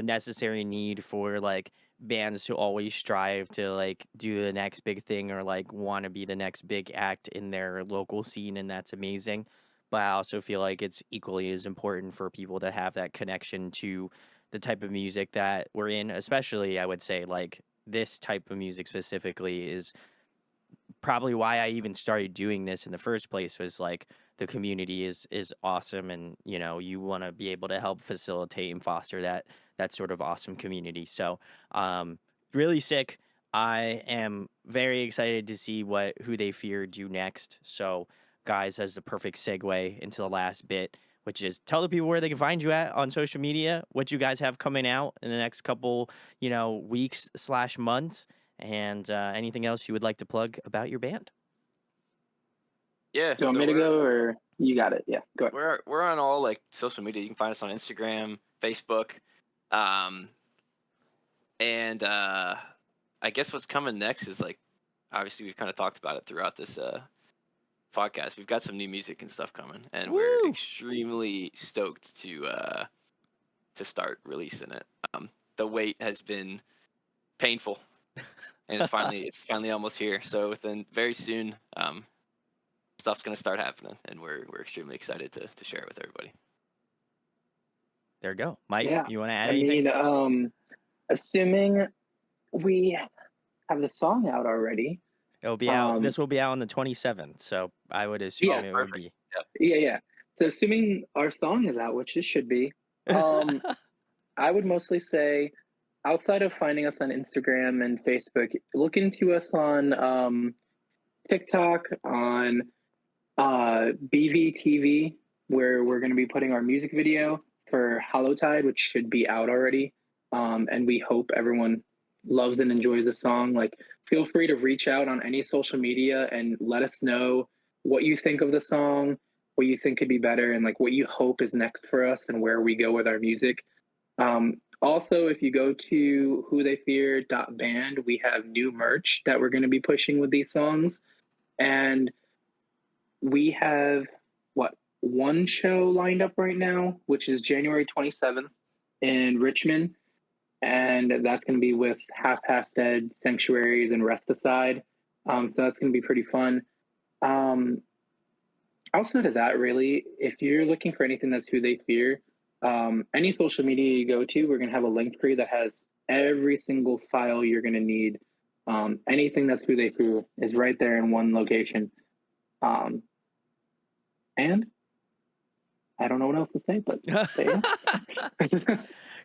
necessary need for like bands to always strive to like do the next big thing or like want to be the next big act in their local scene, and that's amazing. But I also feel like it's equally as important for people to have that connection to the type of music that we're in, especially I would say like this type of music specifically is probably why I even started doing this in the first place. Was like the community is awesome, and you know you want to be able to help facilitate and foster that sort of awesome community. So really sick. I am very excited to see what Who They Fear do next. So guys, as the perfect segue into the last bit, which is tell the people where they can find you at on social media, what you guys have coming out in the next couple, weeks/months, and anything else you would like to plug about your band. Yeah. Do you want me to go or you got it? Yeah, go ahead. We're on all like social media. You can find us on Instagram, Facebook, and I guess what's coming next is like obviously we've kind of talked about it throughout this podcast. We've got some new music and stuff coming, and we're extremely stoked to start releasing it. The wait has been painful, and it's finally almost here. So within very soon, stuff's gonna start happening, and we're extremely excited to share it with everybody. There you go, Mike. Yeah. You want to add I anything? mean, assuming we have the song out already. It'll be out. This will be out on the 27th, so I would assume it would be. Yeah. So assuming our song is out, which it should be, I would mostly say, outside of finding us on Instagram and Facebook, look into us on TikTok, on BVTV, where we're going to be putting our music video for Hollowtide, which should be out already. And we hope everyone loves and enjoys the song. Like, feel free to reach out on any social media and let us know what you think of the song, what you think could be better, and like what you hope is next for us and where we go with our music. Also, if you go to whotheyfear.band, we have new merch that we're going to be pushing with these songs. And we have one show lined up right now, which is January 27th in Richmond. And that's going to be with Half Past Dead, Sanctuaries, and Rest Aside. So that's going to be pretty fun. Outside of that, really, if you're looking for anything that's Who They Fear, any social media you go to, we're going to have a link for you that has every single file you're going to need. Anything that's Who They Fear is right there in one location. And I don't know what else to say, but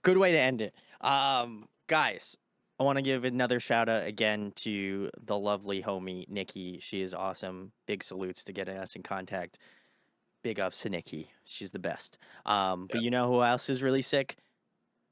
Good way to end it. Guys, I want to give another shout out again to the lovely homie Nikki. She is awesome. Big salutes to getting us in contact. Big ups to Nikki. She's the best. But you know who else is really sick?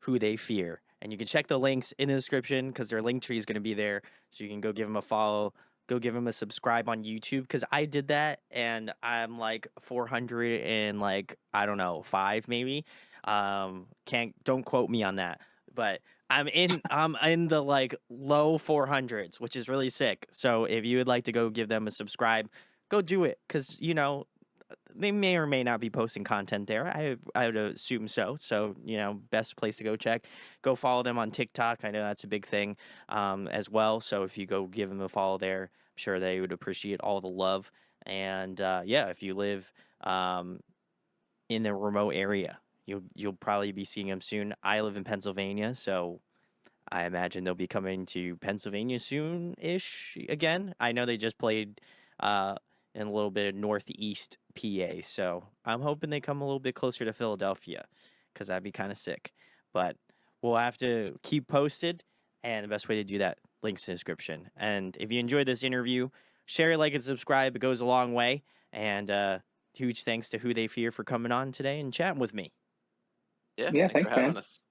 Who They Fear. And you can check the links in the description because their link tree is going to be there. So you can go give them a follow, go give them a subscribe on YouTube because I did that and I'm like 400 and like, I don't know, 5 maybe. Don't quote me on that. But I'm in the like low 400s, which is really sick. So if you would like to go give them a subscribe, go do it because you know they may or may not be posting content there. I would assume so. So you know, best place to go check. Go follow them on TikTok. I know that's a big thing as well. So if you go give them a follow there, I'm sure they would appreciate all the love. And yeah, if you live in a remote area, you'll probably be seeing them soon. I live in Pennsylvania, so I imagine they'll be coming to Pennsylvania soon-ish again. I know they just played in a little bit of northeast PA, so I'm hoping they come a little bit closer to Philadelphia because that'd be kind of sick. But we'll have to keep posted, and the best way to do that, links in the description. And if you enjoyed this interview, share, like, and subscribe. It goes a long way. And huge thanks to Who They Fear for coming on today and chatting with me. Yeah, Yeah, thanks thanks, for having man. us.